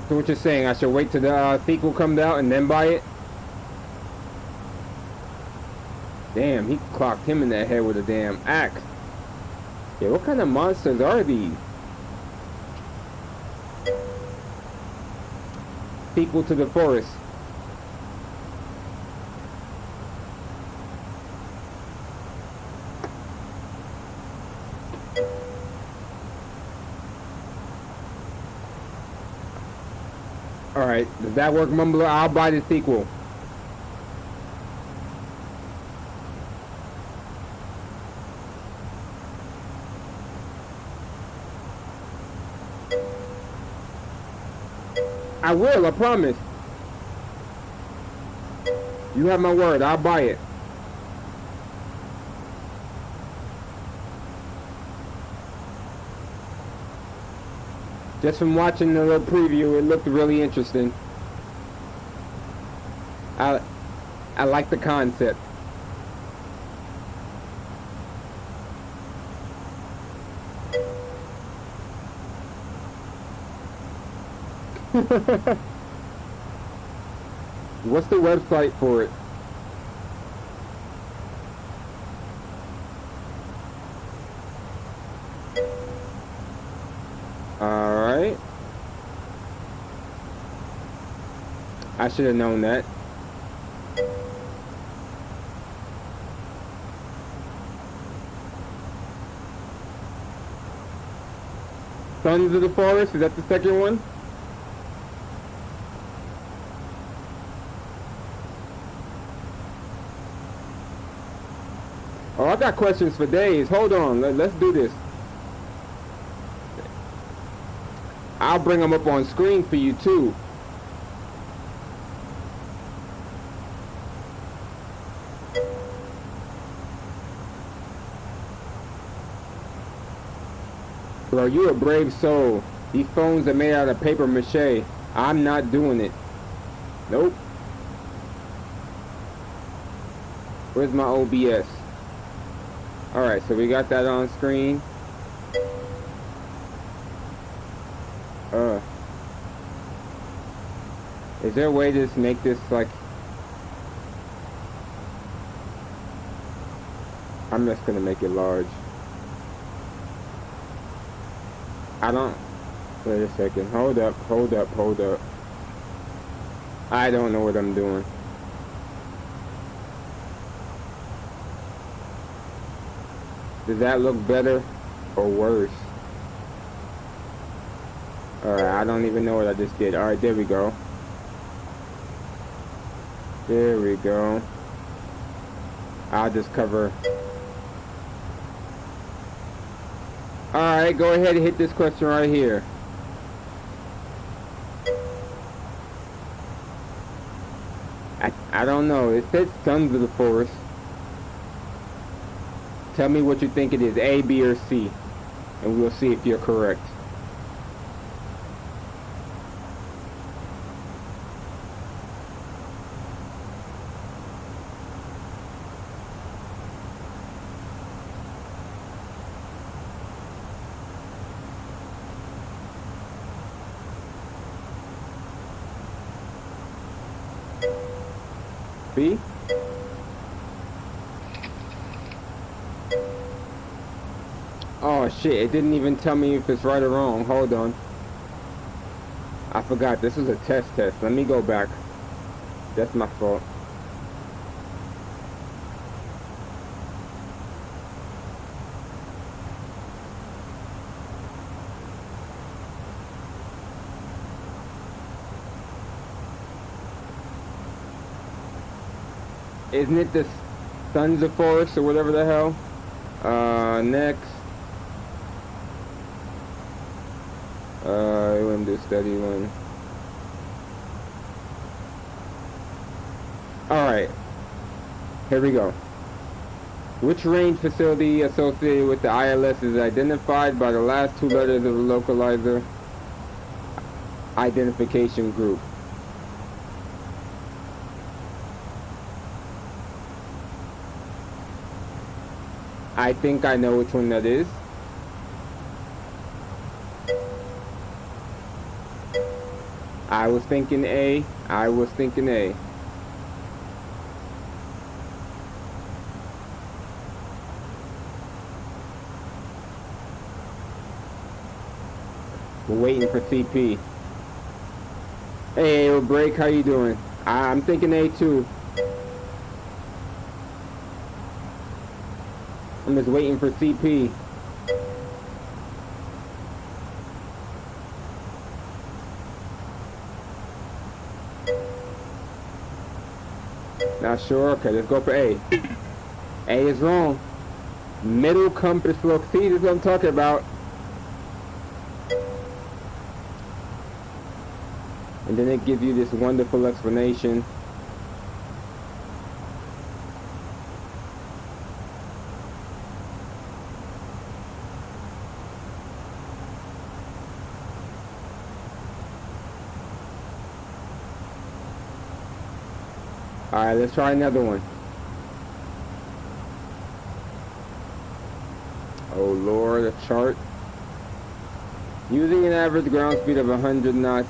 So what you're saying, I should wait till the sequel comes out and then buy it? Damn, he clocked him in the head with a damn axe. Yeah, what kind of monsters are these? Sequel to the forest. Alright, does that work, Mumbler? I'll buy the sequel. I will, I promise. You have my word, I'll buy it. Just from watching the little preview, it looked really interesting. I like the concept. What's the website for it? Alright. I should have known that. Sons of the Forest, is that the second one? Oh, I got questions for days. Hold on, let's do this. I'll bring them up on screen for you too. Bro, you a brave soul. These phones are made out of paper mache. I'm not doing it. Nope. Where's my OBS? Alright, so we got that on screen. Is there a way to just make this like... I'm just gonna make it large. I don't... Wait a second. Hold up, hold up, hold up. I don't know what I'm doing. Does that look better or worse? Alright, I don't even know what I just did. Alright, there we go. There we go. I'll just cover. Alright, go ahead and hit this question right here. I don't know. It says Sons of the Forest. Tell me what you think it is, A, B, or C, and we'll see if you're correct. B? Oh shit, it didn't even tell me if it's right or wrong. Hold on. I forgot, this was a test. Let me go back. That's my fault. Isn't it the Sons of Forest or whatever the hell? Next. I want to do study one. Alright. Here we go. Which range facility associated with the ILS is identified by the last two letters of the localizer identification group? I think I know which one that is. I was thinking A. I was thinking A. We're waiting for CP. Hey, break. How you doing? I'm thinking A too. I'm just waiting for CP. Not sure? Okay, let's go for A. A is wrong. Middle compass look. See, this is what I'm talking about. And then it gives you this wonderful explanation. Alright, let's try another one. Oh Lord, a chart. Using an average ground speed of 100 knots.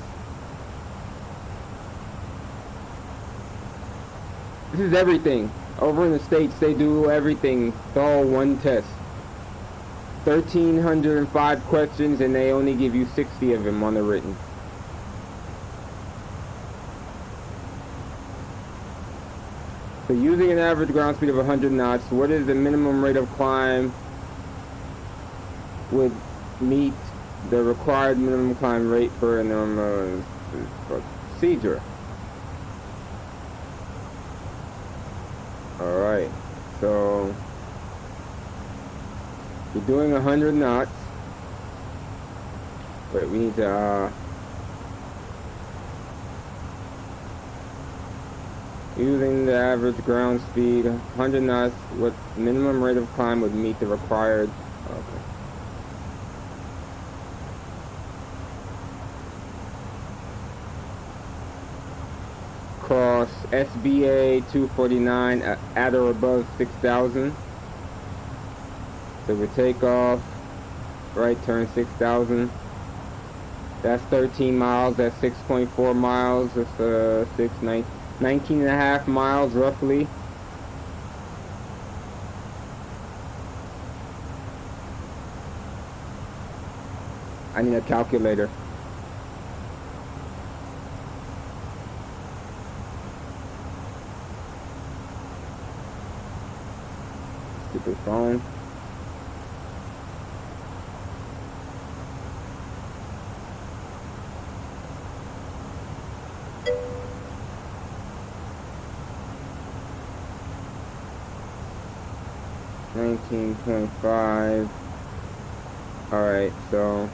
This is everything. Over in the States, they do everything. It's all one test. 1,305 questions, and they only give you 60 of them on the written. So using an average ground speed of 100 knots, what is the minimum rate of climb would meet the required minimum climb rate for a procedure? Alright, so we're doing 100 knots. Wait, we need to, using the average ground speed, 100 knots, what minimum rate of climb would meet the required, okay. Cross SBA 249 at or above 6,000. So we take off, right turn 6,000. That's 13 miles, that's 6.4 miles, that's 19 and a half miles roughly. I need a calculator. Stupid phone. $19.5. Alright, so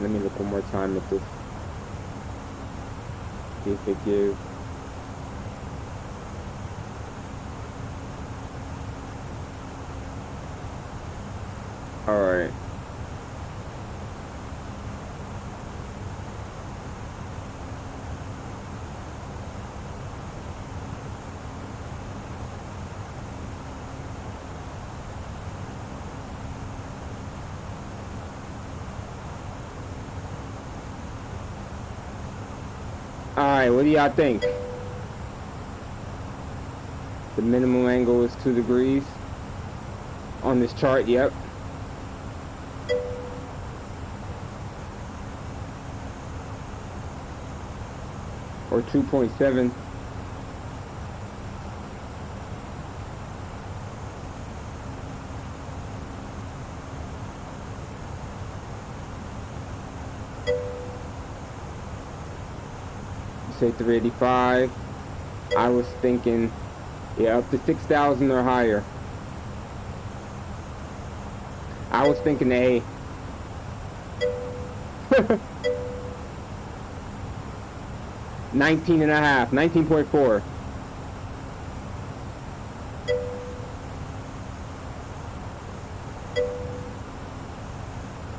let me look one more time at this. See if it gives. Alright. Alright, what do y'all think? The minimum angle is 2 degrees on this chart, yep. Or 2.7. Say 385. I was thinking, yeah, up to 6,000 or higher. I was thinking A. 19 and a half, 19.4.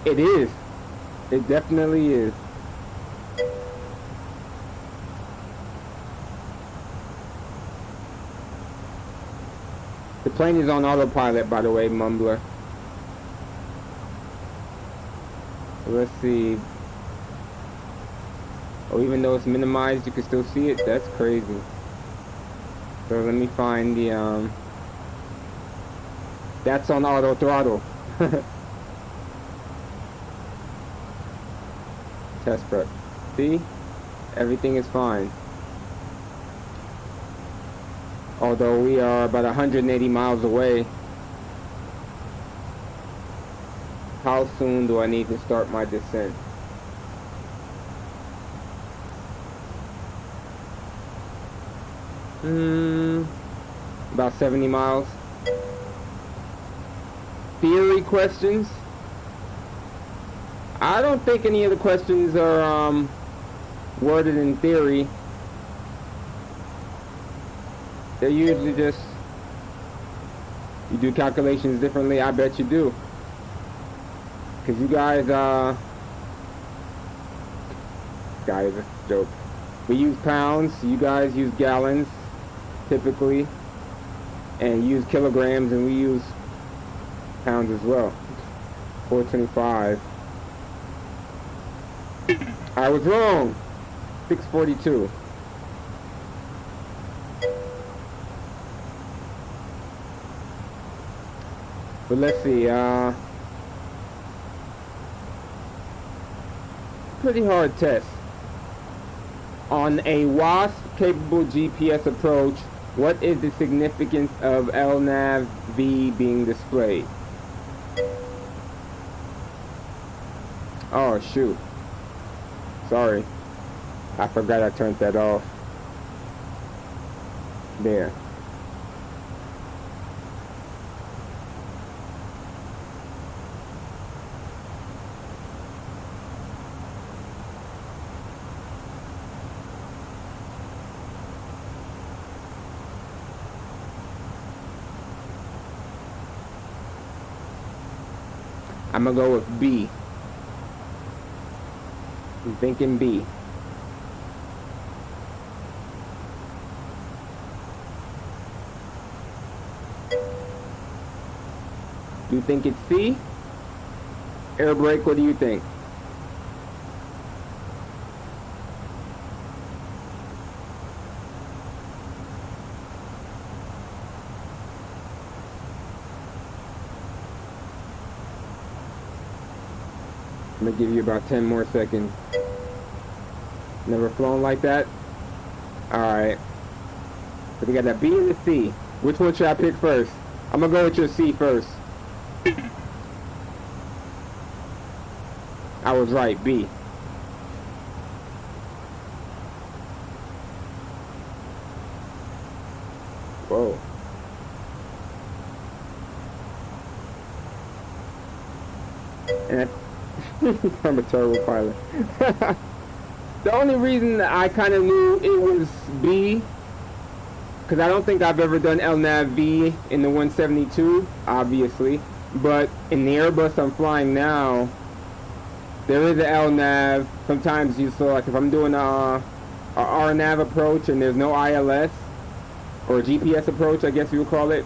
It is. It definitely is. The plane is on autopilot, by the way, Mumbler. So let's see. Oh, even though it's minimized, you can still see it? That's crazy. So let me find the, that's on auto throttle. Test prep. See? Everything is fine. Although we are about 180 miles away. How soon do I need to start my descent? About 70 miles. Theory questions. I don't think any of the questions are worded in theory. They're usually just, you do calculations differently. I bet you do. Because you guys, this guy is a joke. We use pounds. You guys use gallons, typically. And use kilograms, and we use pounds as well. 425. I was wrong. 642. But let's see, pretty hard test. On a WASP-capable GPS approach, what is the significance of LNAV V being displayed? Oh, shoot. Sorry. I forgot I turned that off. There. I'm gonna go with B. I'm thinking B. You think it's C? Air brake, what do you think? I'm gonna give you about 10 more seconds. Never flown like that? Alright. So we got a B and a C. Which one should I pick first? I'm gonna go with your C first. I was right, B. Whoa. And I'm a terrible pilot. The only reason that I kind of knew it was B, because I don't think I've ever done LNAV V in the 172, obviously. But in the Airbus I'm flying now, there is an LNAV. Sometimes you saw, like if I'm doing a RNAV approach and there's no ILS, or a GPS approach, I guess you would call it,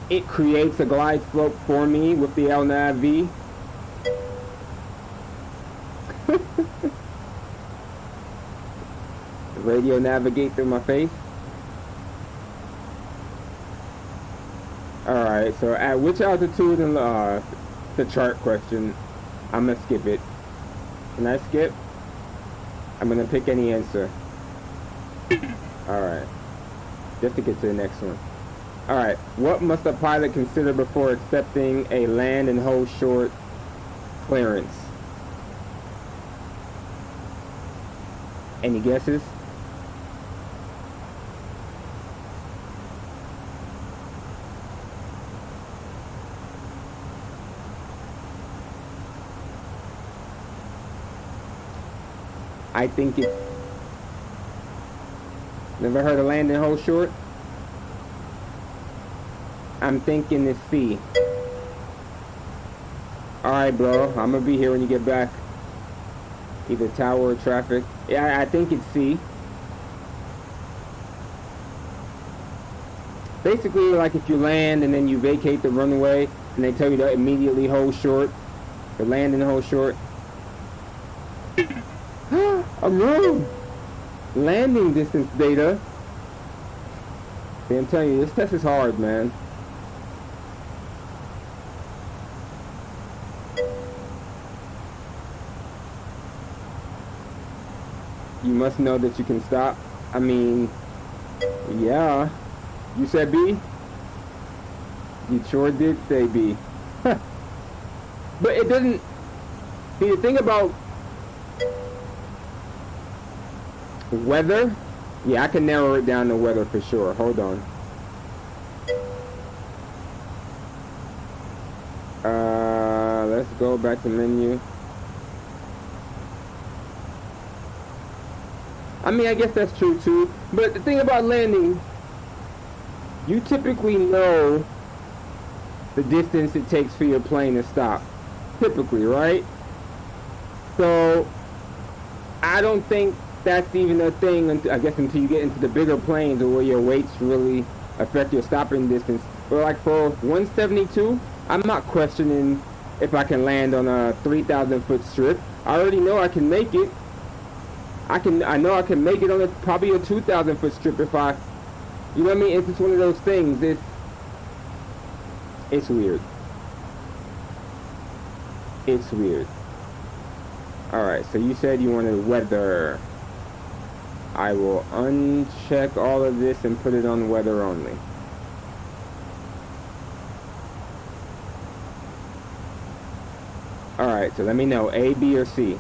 it creates a glide slope for me with the LNAV V. Radio navigate through my face. Alright, so at which altitude in the chart question, I'm gonna skip it. Can I skip? I'm gonna pick any answer. Alright. Just to get to the next one. Alright, what must a pilot consider before accepting a land and hold short clearance? Any guesses? I think it's... Never heard of land and hold short? I'm thinking it's C. Alright, bro. I'm gonna be here when you get back. Either tower or traffic. Yeah, I think it's C. Basically, like if you land and then you vacate the runway and they tell you to immediately hold short. To land and hold short. I'm wrong. Landing distance data. See, I'm telling you, this test is hard, man. You must know that you can stop. I mean, yeah. You said B? You sure did say B. But it doesn't... See, the thing about weather, yeah, I can narrow it down to weather for sure. Hold on. Let's go back to menu. I mean, I guess that's true too. But the thing about landing, you typically know the distance it takes for your plane to stop. Typically, right? So, I don't think that's even a thing, I guess, until you get into the bigger planes or where your weights really affect your stopping distance. But like for 172, I'm not questioning if I can land on a 3,000 foot strip. I already know I can make it. I know I can make it on probably a 2,000 foot strip if I, you know what I mean? It's just one of those things. It's weird. It's weird. Alright, so you said you wanted weather. I will uncheck all of this and put it on weather only. Alright, so let me know, A, B, or C.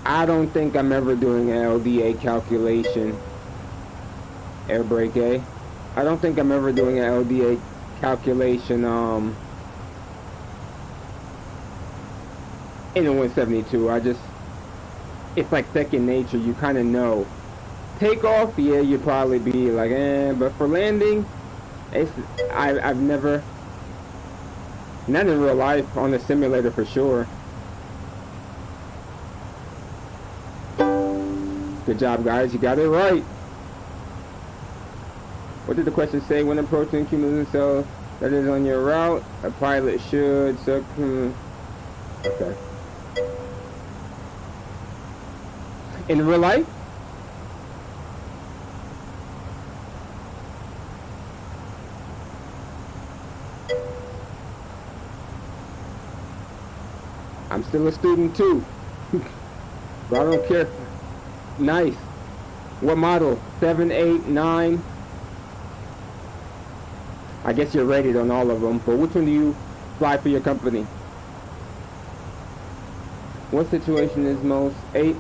I don't think I'm ever doing an LDA calculation. Air brake A. I don't think I'm ever doing an LDA calculation in a 172. It's like second nature. You kind of know. Takeoff, yeah, you'd probably be like, but for landing, I've never, not in real life, on the simulator for sure. Good job, guys. You got it right. What did the question say? When approaching cumulative cell that is on your route, a pilot should okay. In real life? I'm still a student too. But I don't care. Nice. What model? 7, 8, 9? I guess you're rated on all of them, but which one do you fly for your company? What situation is most? 8?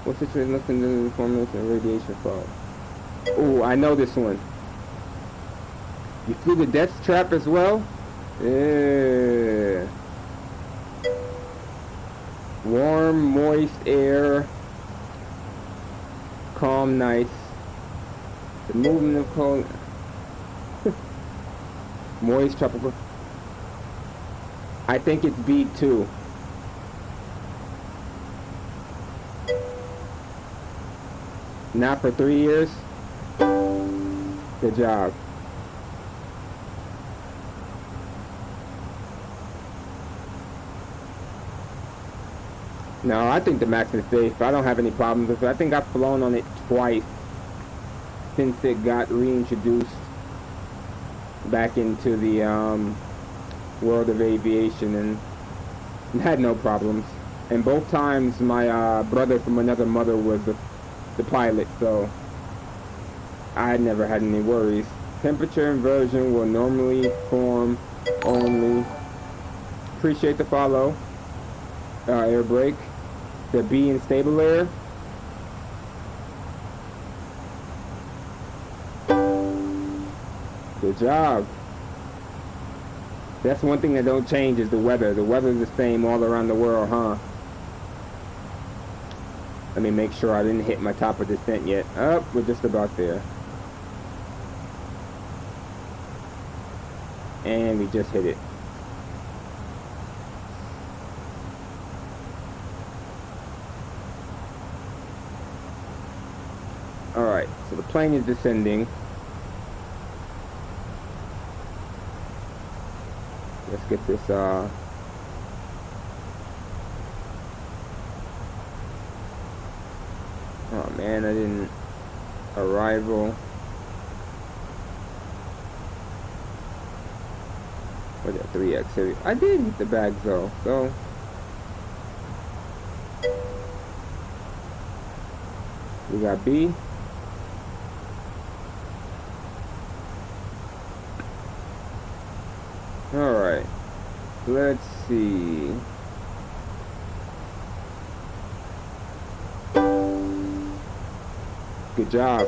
What situation looks into the formation of radiation fall? Oh, I know this one. You flew the death trap as well? Yeah. Warm, moist air, calm nights, the movement of cold, moist tropical. I think it's B2. Not for 3 years? Good job. No, I think the Max is safe. I don't have any problems with it. I think I've flown on it twice since it got reintroduced back into the world of aviation, and had no problems. And both times my brother from another mother was the pilot, so I never had any worries. Temperature inversion will normally form only. Appreciate the follow. Air brake. The B in stable air. Good job. That's one thing that don't change is the weather. The weather's the same all around the world, huh? Let me make sure I didn't hit my top of descent yet. Oh, we're just about there. And we just hit it. Alright, so the plane is descending. Let's get this, oh man, I didn't, arrival. What's that, 3X? I did hit the bags though, so. We got B. Alright, let's see. Good job.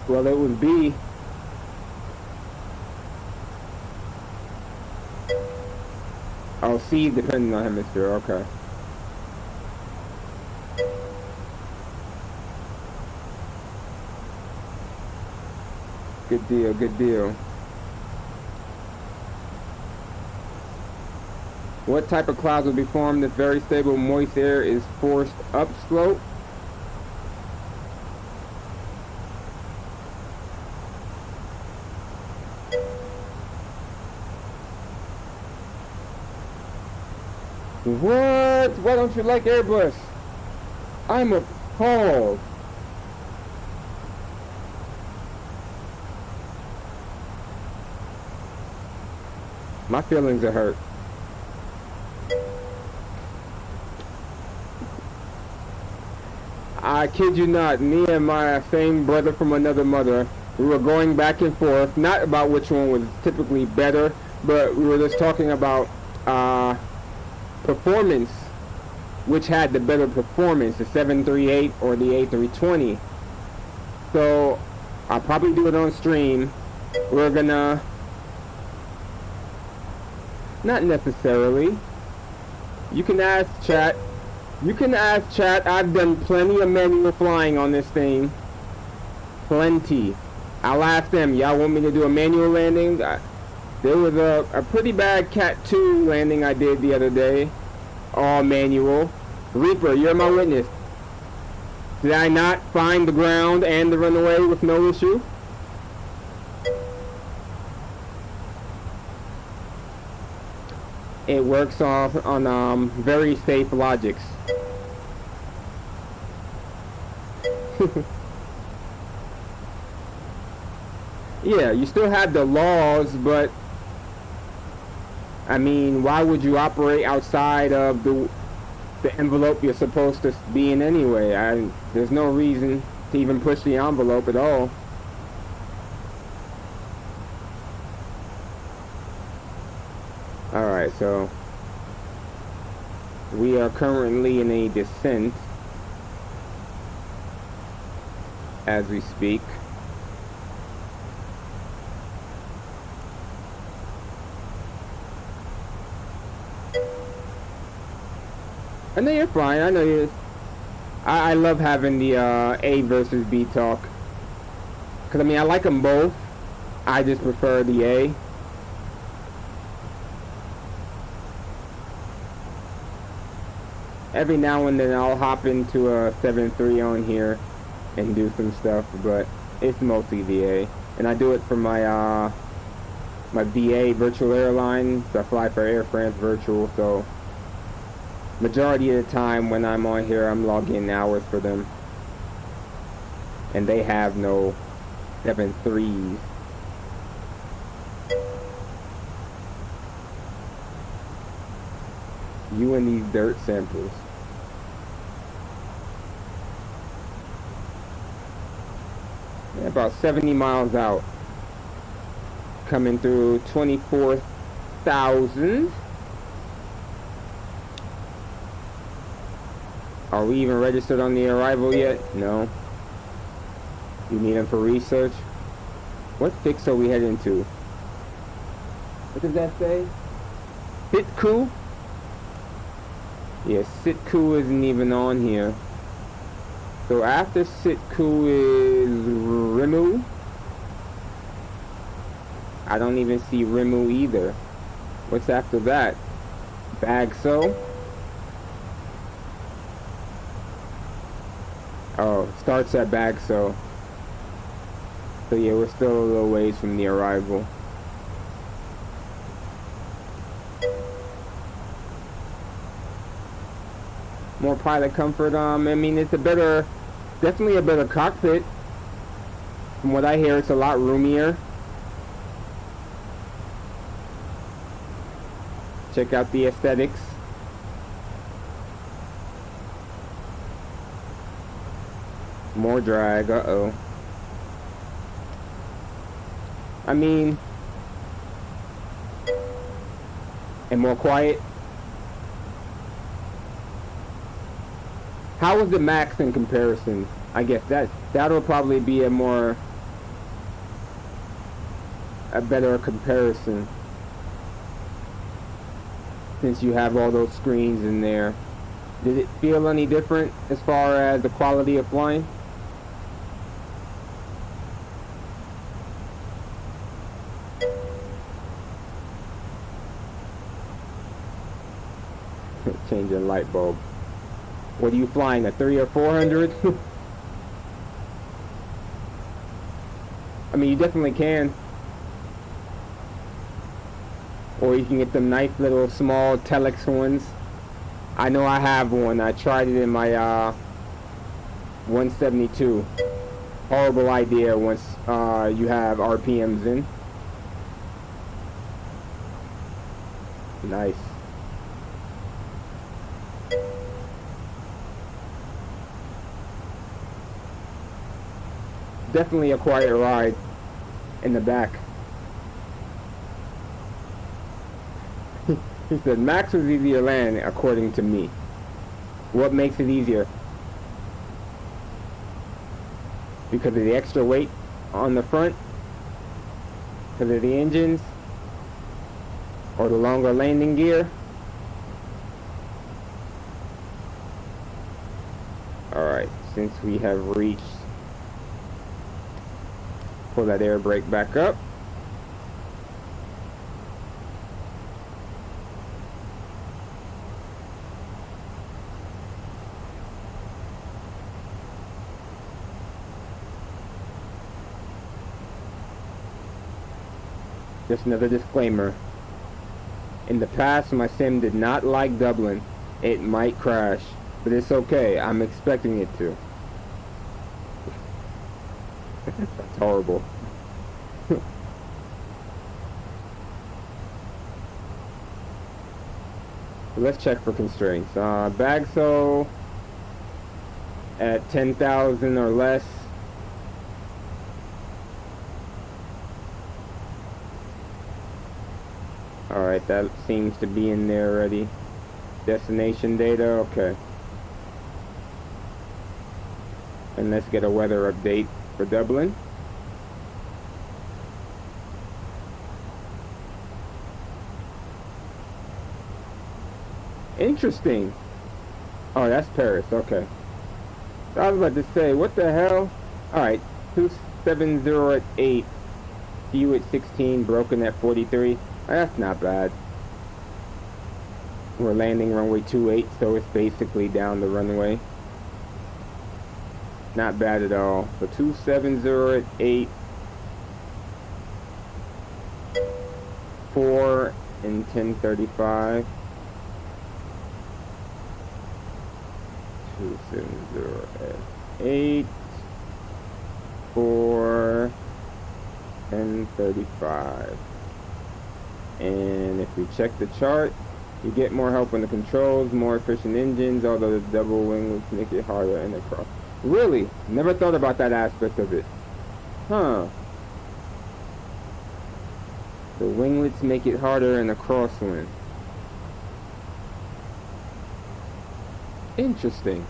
Well, it was B. Oh, C depending on hemisphere, okay. Good deal, good deal. What type of clouds will be formed if very stable moist air is forced upslope? What? Why don't you like Airbus? I'm appalled. My feelings are hurt. I kid you not, me and my same brother from another mother, we were going back and forth, not about which one was typically better, but we were just talking about performance, which had the better performance, the 738 or the A320. So I'll probably do it on stream. We're gonna, not necessarily, you can ask chat. You can ask chat. I've done plenty of manual flying on this thing. Plenty. I'll ask them, y'all want me to do a manual landing? There was a pretty bad Cat 2 landing I did the other day. All manual. Reaper, you're my witness. Did I not find the ground and the runaway with no issue? It works off on very safe logics. Yeah, you still have the laws, but I mean, why would you operate outside of the envelope you're supposed to be in anyway? There's no reason to even push the envelope at all. Alright, so we are currently in a descent as we speak. I know you're fine. I know you. I love having the A versus B talk. Cause I mean I like them both. I just prefer the A. Every now and then I'll hop into a 7.3 on here and do some stuff, but it's mostly the A. And I do it for my my VA virtual airline. So I fly for Air France virtual, so majority of the time when I'm on here, I'm logging hours for them. And they have no 7.3s. You and these dirt samples. Yeah, about 70 miles out. Coming through 24,000. Are we even registered on the arrival yet? No. You need them for research? What fix are we heading to? What does that say? Sitku? Yeah, Sitku isn't even on here. So after Sitku is Rimu. I don't even see Rimu either. What's after that? Bagso? Oh, starts at Bagso. So yeah, we're still a little ways from the arrival. More pilot comfort. I mean, it's a better, definitely a better cockpit. From what I hear, it's a lot roomier. Check out the aesthetics. More drag. Uh-oh. I mean, and more quiet. How is the max in comparison? I guess that'll probably be a better comparison, since you have all those screens in there. Did it feel any different as far as the quality of flying? Changing light bulb. What are you flying, a 3 or 400? I mean, you definitely can. Or you can get them nice little small telex ones. I know I have one. I tried it in my 172. Horrible idea once you have RPMs in. Nice. Definitely a quiet ride in the back. He said Max was easier to land according to me. What makes it easier? Because of the extra weight on the front? Because of the engines? Or the longer landing gear? Alright, since we have reached, pull that air brake back up. Just another disclaimer. In the past, my sim did not like Dublin. It might crash, but it's okay. I'm expecting it to. That's horrible. Let's check for constraints. Bagso at 10,000 or less. Alright, that seems to be in there already. Destination data, okay. And let's get a weather update for Dublin. Interesting. Oh, that's Paris, okay. I was about to say, what the hell? Alright, 270 at 8. You at 16, broken at 43. That's not bad. We're landing runway 28, so it's basically down the runway. Not bad at all. So 270 at 8. 4 and 1035. 270 at 8. 4 1035. And if we check the chart, you get more help on the controls, more efficient engines, although the double winglets make it harder in the cross. Really? Never thought about that aspect of it. Huh. The winglets make it harder in the crosswind. Interesting.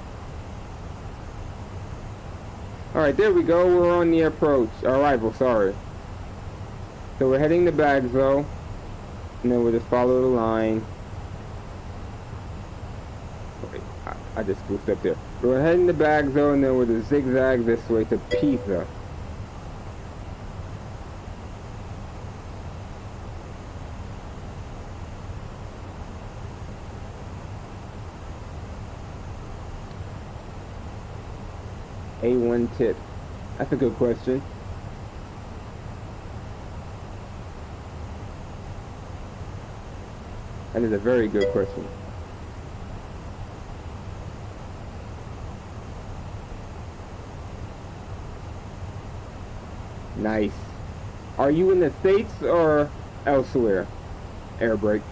Alright, there we go. We're on the approach. Arrival, sorry. So we're heading to Bagsville. And then we'll just follow the line. Wait, I just goofed up there. We're heading to Bagsville, and then we'll just zigzag this way to Pisa. A1 tip. That's a good question. That is a very good question. Nice. Are you in the States or elsewhere? Air brake.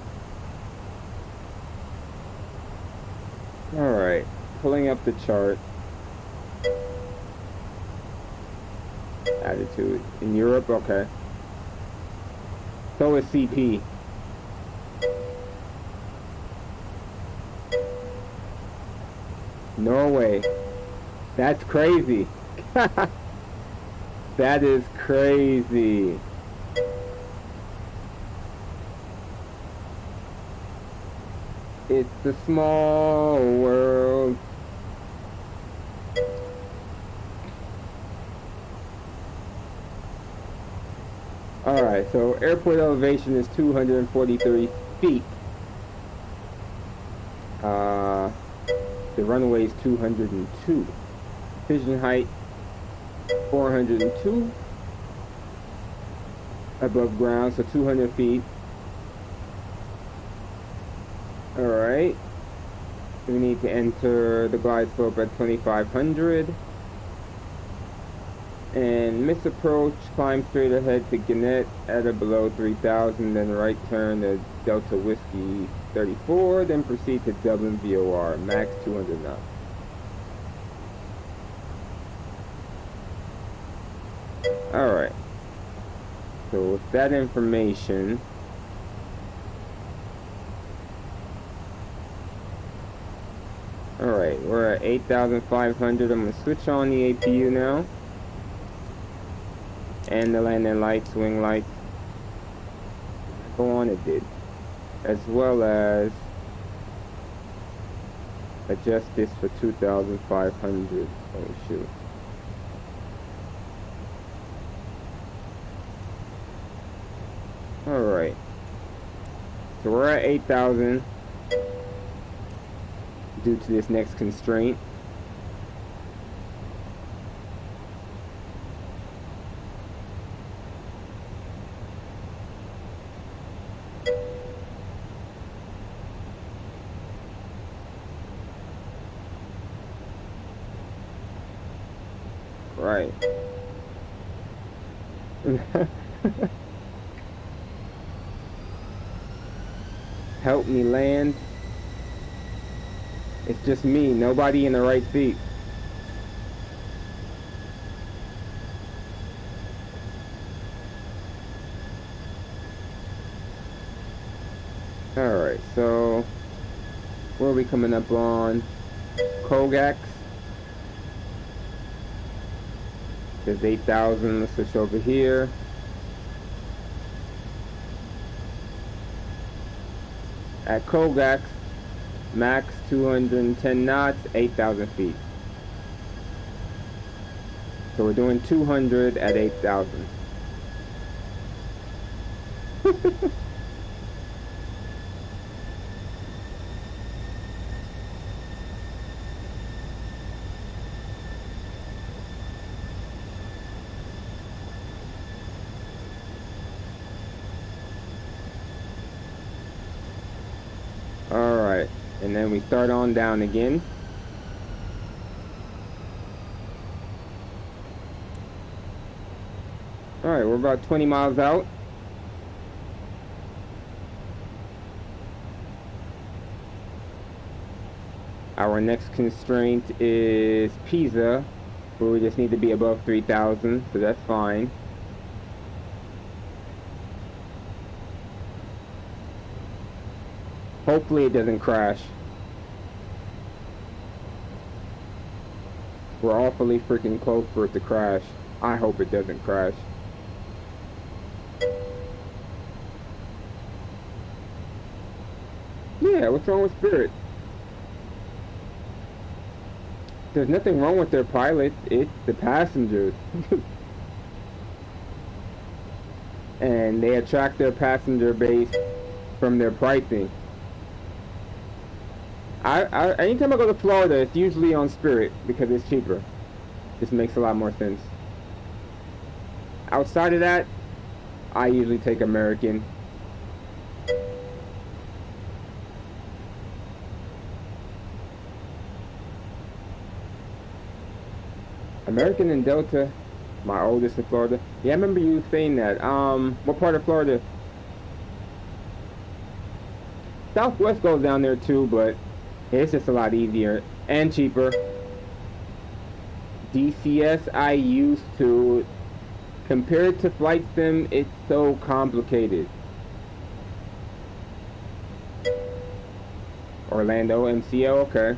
Alright. Pulling up the chart. Attitude. In Europe? Okay. So is CP. Norway. That's crazy. That is crazy. It's a small world. Alright, so airport elevation is 243 feet. The runway is 202. Vision height 402 above ground, so 200 feet. Alright. We need to enter the glide slope at 2500. And misapproach, climb straight ahead to Gannett at or below 3000, then right turn to Delta Whiskey 34, then proceed to Dublin VOR, max 200 knots. Alright. So with that information, alright, we're at 8,500. I'm going to switch on the APU now. And the landing lights, wing lights. Go on, it did. As well as adjust this for 2,500. Oh shoot. Alright. So we're at 8,000 due to this next constraint. Right. Help me land. It's just me, nobody in the right seat. Alright, so where are we coming up on? Kogax. Says 8,000, let's switch over here. At Kogax, max 210 knots, 8,000 feet. So we're doing 200 at 8,000. Alright, and then we start on down again. Alright, we're about 20 miles out. Our next constraint is Pisa, where we just need to be above 3,000, so that's fine. Hopefully it doesn't crash. We're awfully freaking close for it to crash. I hope it doesn't crash. Yeah, what's wrong with Spirit? There's nothing wrong with their pilot. It's the passengers. And they attract their passenger base from their pricing. Anytime I go to Florida, it's usually on Spirit because it's cheaper. This makes a lot more sense. Outside of that, I usually take American. American and Delta, my oldest in Florida. Yeah, I remember you saying that. What part of Florida? Southwest goes down there too, but it's just a lot easier and cheaper. DCS I used to. Compared to Flight Sim, it's so complicated. Orlando, MCO, okay.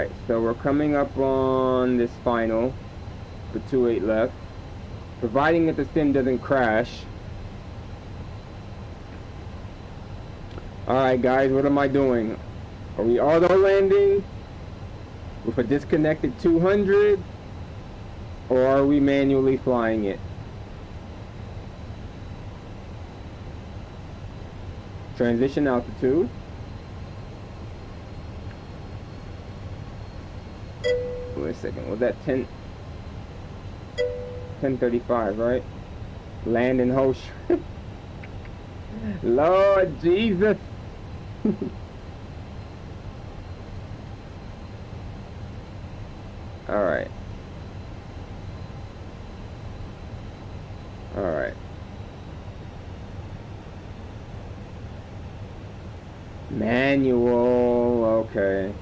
Alright, so we're coming up on this final. The 2-8 left. Providing that the sim doesn't crash. Alright guys, what am I doing? Are we auto landing with a disconnected 200? Or are we manually flying it? Transition altitude. Wait a second, was that 1035, right? Land and hold. Lord Jesus. Alright. Alright. Manual, okay.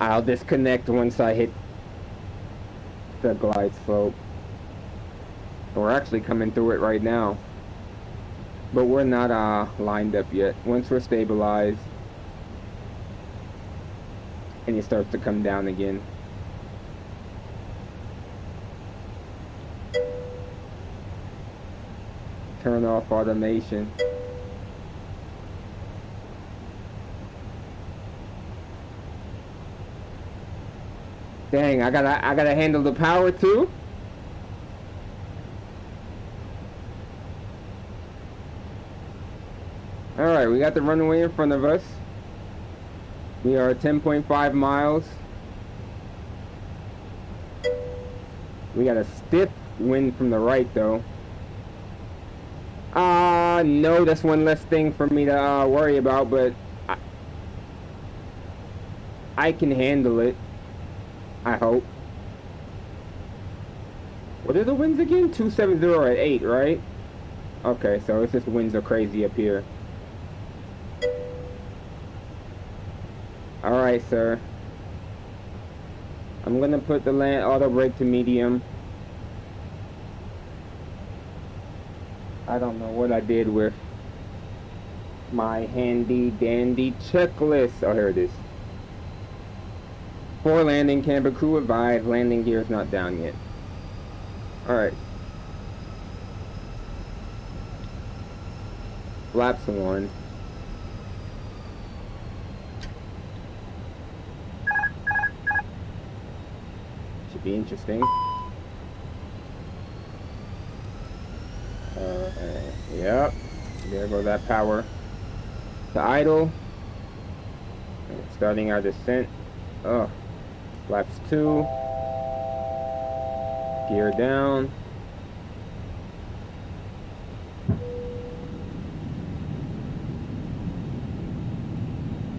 I'll disconnect once I hit the glide slope. We're actually coming through it right now. But we're not lined up yet. Once we're stabilized and it starts to come down again. Turn off automation. Dang, I gotta handle the power too? Alright, we got the runway in front of us. We are at 10.5 miles. We got a stiff wind from the right though. No, that's one less thing for me to worry about, but I can handle it. I hope. What are the winds again? 270 at 8, right? Okay, so it's just winds are crazy up here. Alright, sir. I'm gonna put the land auto brake to medium. I don't know what I did with my handy dandy checklist. Oh, here it is. For landing, camper crew advised, landing gear is not down yet. Alright. Flaps 1. Should be interesting. Yep. There goes that power. To idle. Starting our descent. Oh. Flaps 2. Gear down.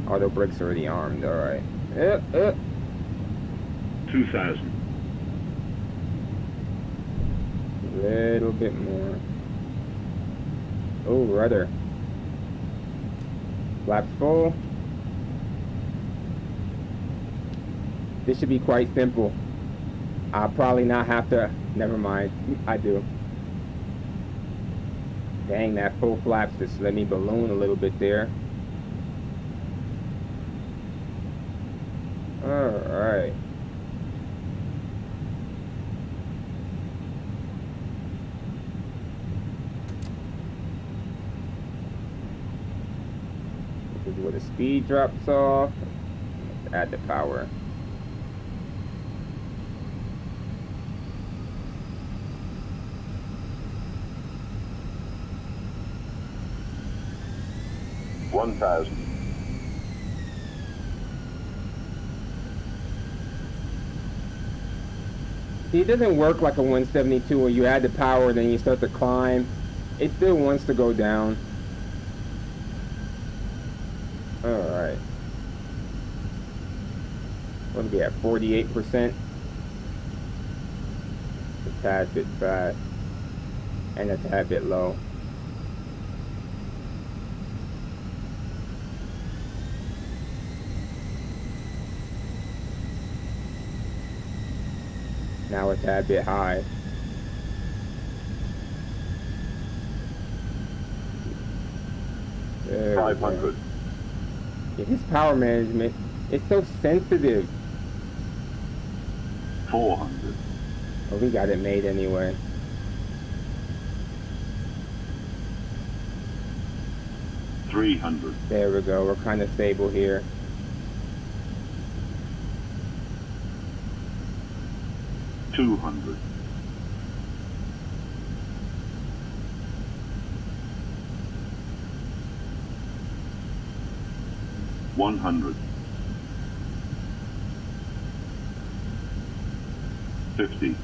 Auto brakes already armed, alright. Yep, yep. 2000. A little bit more. Oh, rudder. Flaps full. This should be quite simple. I'll probably not have to. Never mind. I do. Dang, that full flaps just let me balloon a little bit there. Alright. This is where the speed drops off. Let's add the power. See, it doesn't work like a 172 where you add the power, then you start to climb. It still wants to go down. Alright. What are we at? 48%? A tad bit fast. And a tad bit low. Now a tad bit high. There 500. yeah, his power management It's so sensitive. 400. Oh, we got it made anyway. $300. There we go. We're kind of stable here. $200. $100. $50.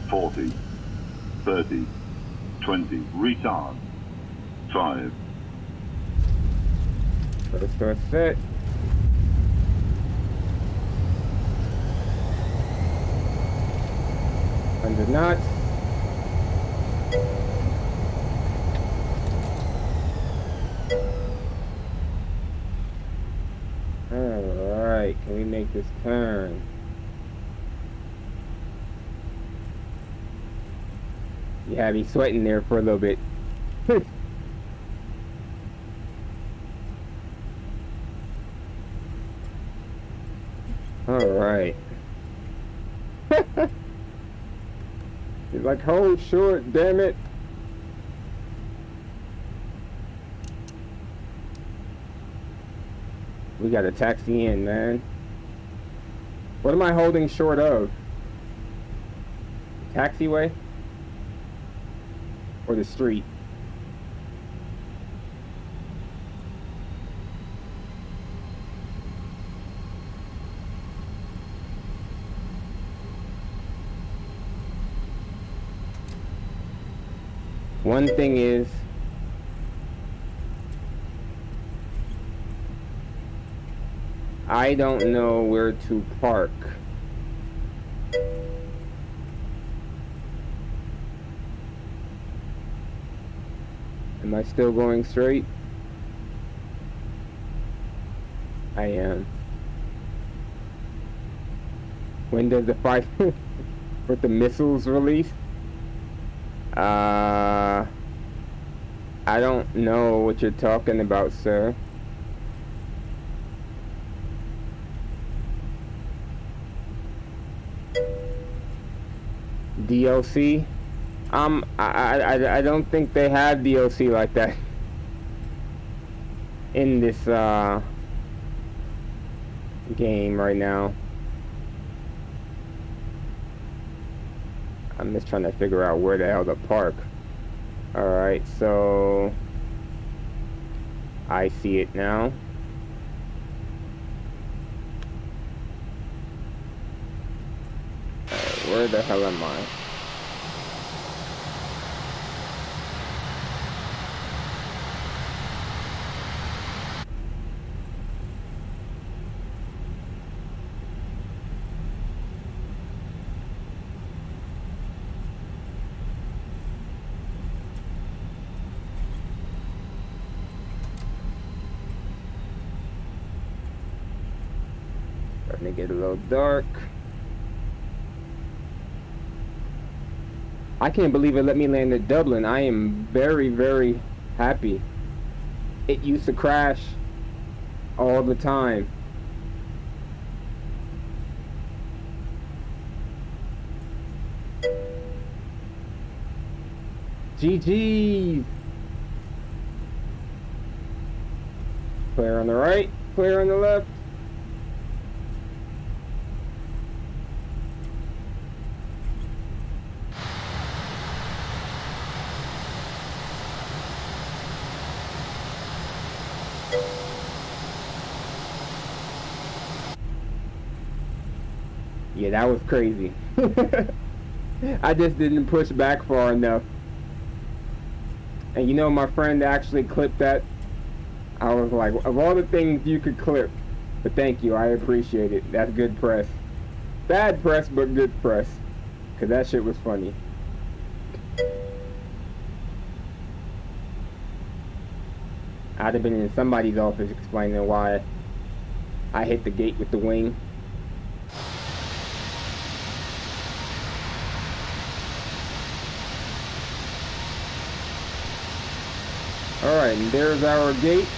$40. $30. $20. Retard. 5. First set. Under knots. Alright, can we make this turn? You had me sweating there for a little bit. Alright. He's like, hold short, damn it. We got a taxi in, man. What am I holding short of? Taxiway? Or the street? One thing is, I don't know where to park. Am I still going straight? I am. When does the fight with the missiles release? I don't know what you're talking about, sir. DLC? I don't think they have DLC like that in this game right now. I'm just trying to figure out where the hell to park. Alright, so I see it now. Where the hell am I? Starting to get a little dark. I can't believe it let me land at Dublin. I am very, very happy. It used to crash all the time. GG's. Clear on the right, clear on the left. Yeah, that was crazy. I just didn't push back far enough. And you know, my friend actually clipped that. I was like, of all the things you could clip, but thank you, I appreciate it. That's good press. Bad press, but good press. Because that shit was funny. I'd have been in somebody's office explaining why I hit the gate with the wing. Alright, and there's our gate.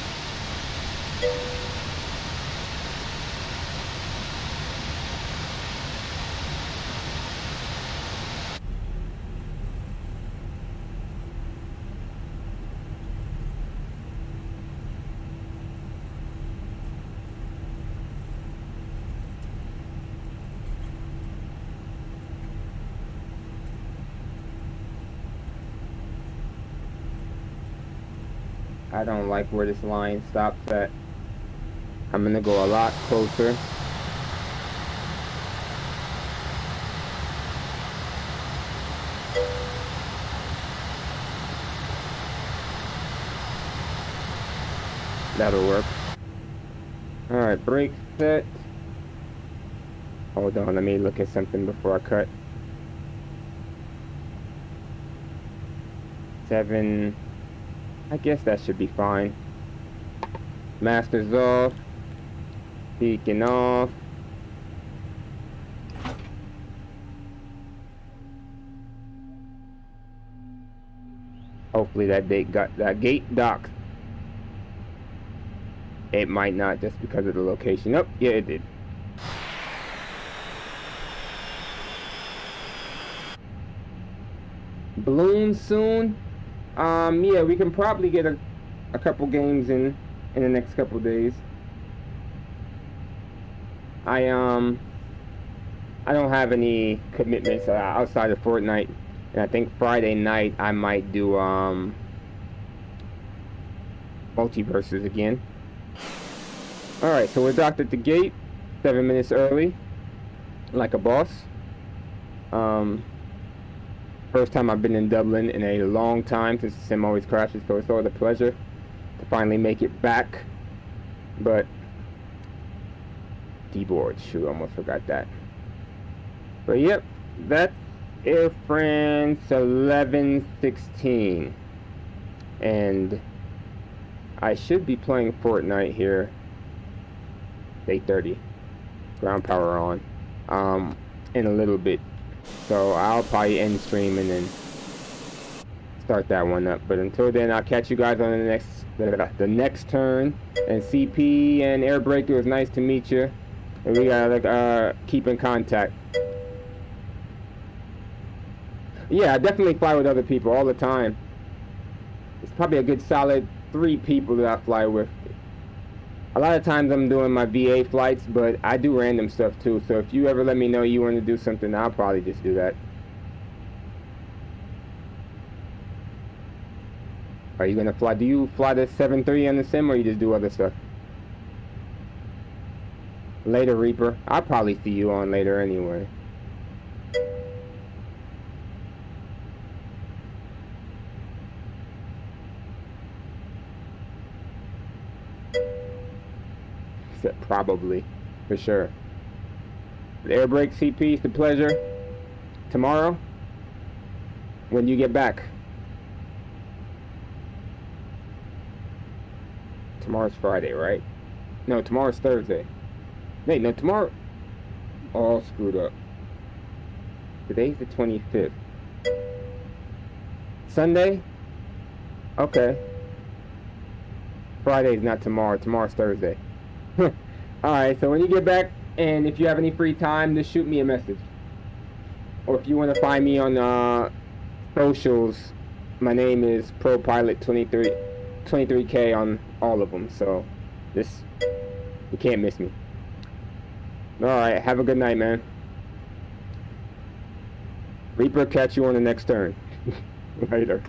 I don't like where this line stops at. I'm gonna go a lot closer. That'll work. Alright, brake set. Hold on, let me look at something before I cut. 7. I guess that should be fine. Master's off. Beacon off. Hopefully that gate docked. It might not, just because of the location. Oh, yeah, it did. Balloon soon. Yeah, we can probably get a couple games in the next couple days. I don't have any commitments outside of Fortnite, and I think Friday night I might do multiverses again. All right, so we're docked at the gate, 7 minutes early, like a boss. First time I've been in Dublin in a long time, since the sim always crashes, so it's always a pleasure to finally make it back. But keyboard, shoot, almost forgot that. But yep, that's Air France 1116, and I should be playing Fortnite here. 8:30, ground power on, in a little bit. So I'll probably end stream and then start that one up. But until then, I'll catch you guys on the next turn. And CP and Airbreaker, it was nice to meet you. And we gotta keep in contact. Yeah, I definitely fly with other people all the time. It's probably a good solid 3 people that I fly with. A lot of times I'm doing my VA flights, but I do random stuff too. So if you ever let me know you want to do something, I'll probably just do that. Are you gonna fly? Do you fly the 7.3 on the sim, or you just do other stuff? Later, Reaper. I'll probably see you on later anyway. Probably, for sure. The air brake CP, it's a pleasure. Tomorrow, when you get back. Tomorrow's Friday, right? No, tomorrow's Thursday. Wait, no, tomorrow. All screwed up. Today's the 25th. Sunday? Okay. Friday's not tomorrow. Tomorrow's Thursday. Alright, so when you get back, and if you have any free time, just shoot me a message. Or if you want to find me on socials, my name is ProPilot23K on all of them. So, you can't miss me. Alright, have a good night, man. Reaper, catch you on the next turn. Later.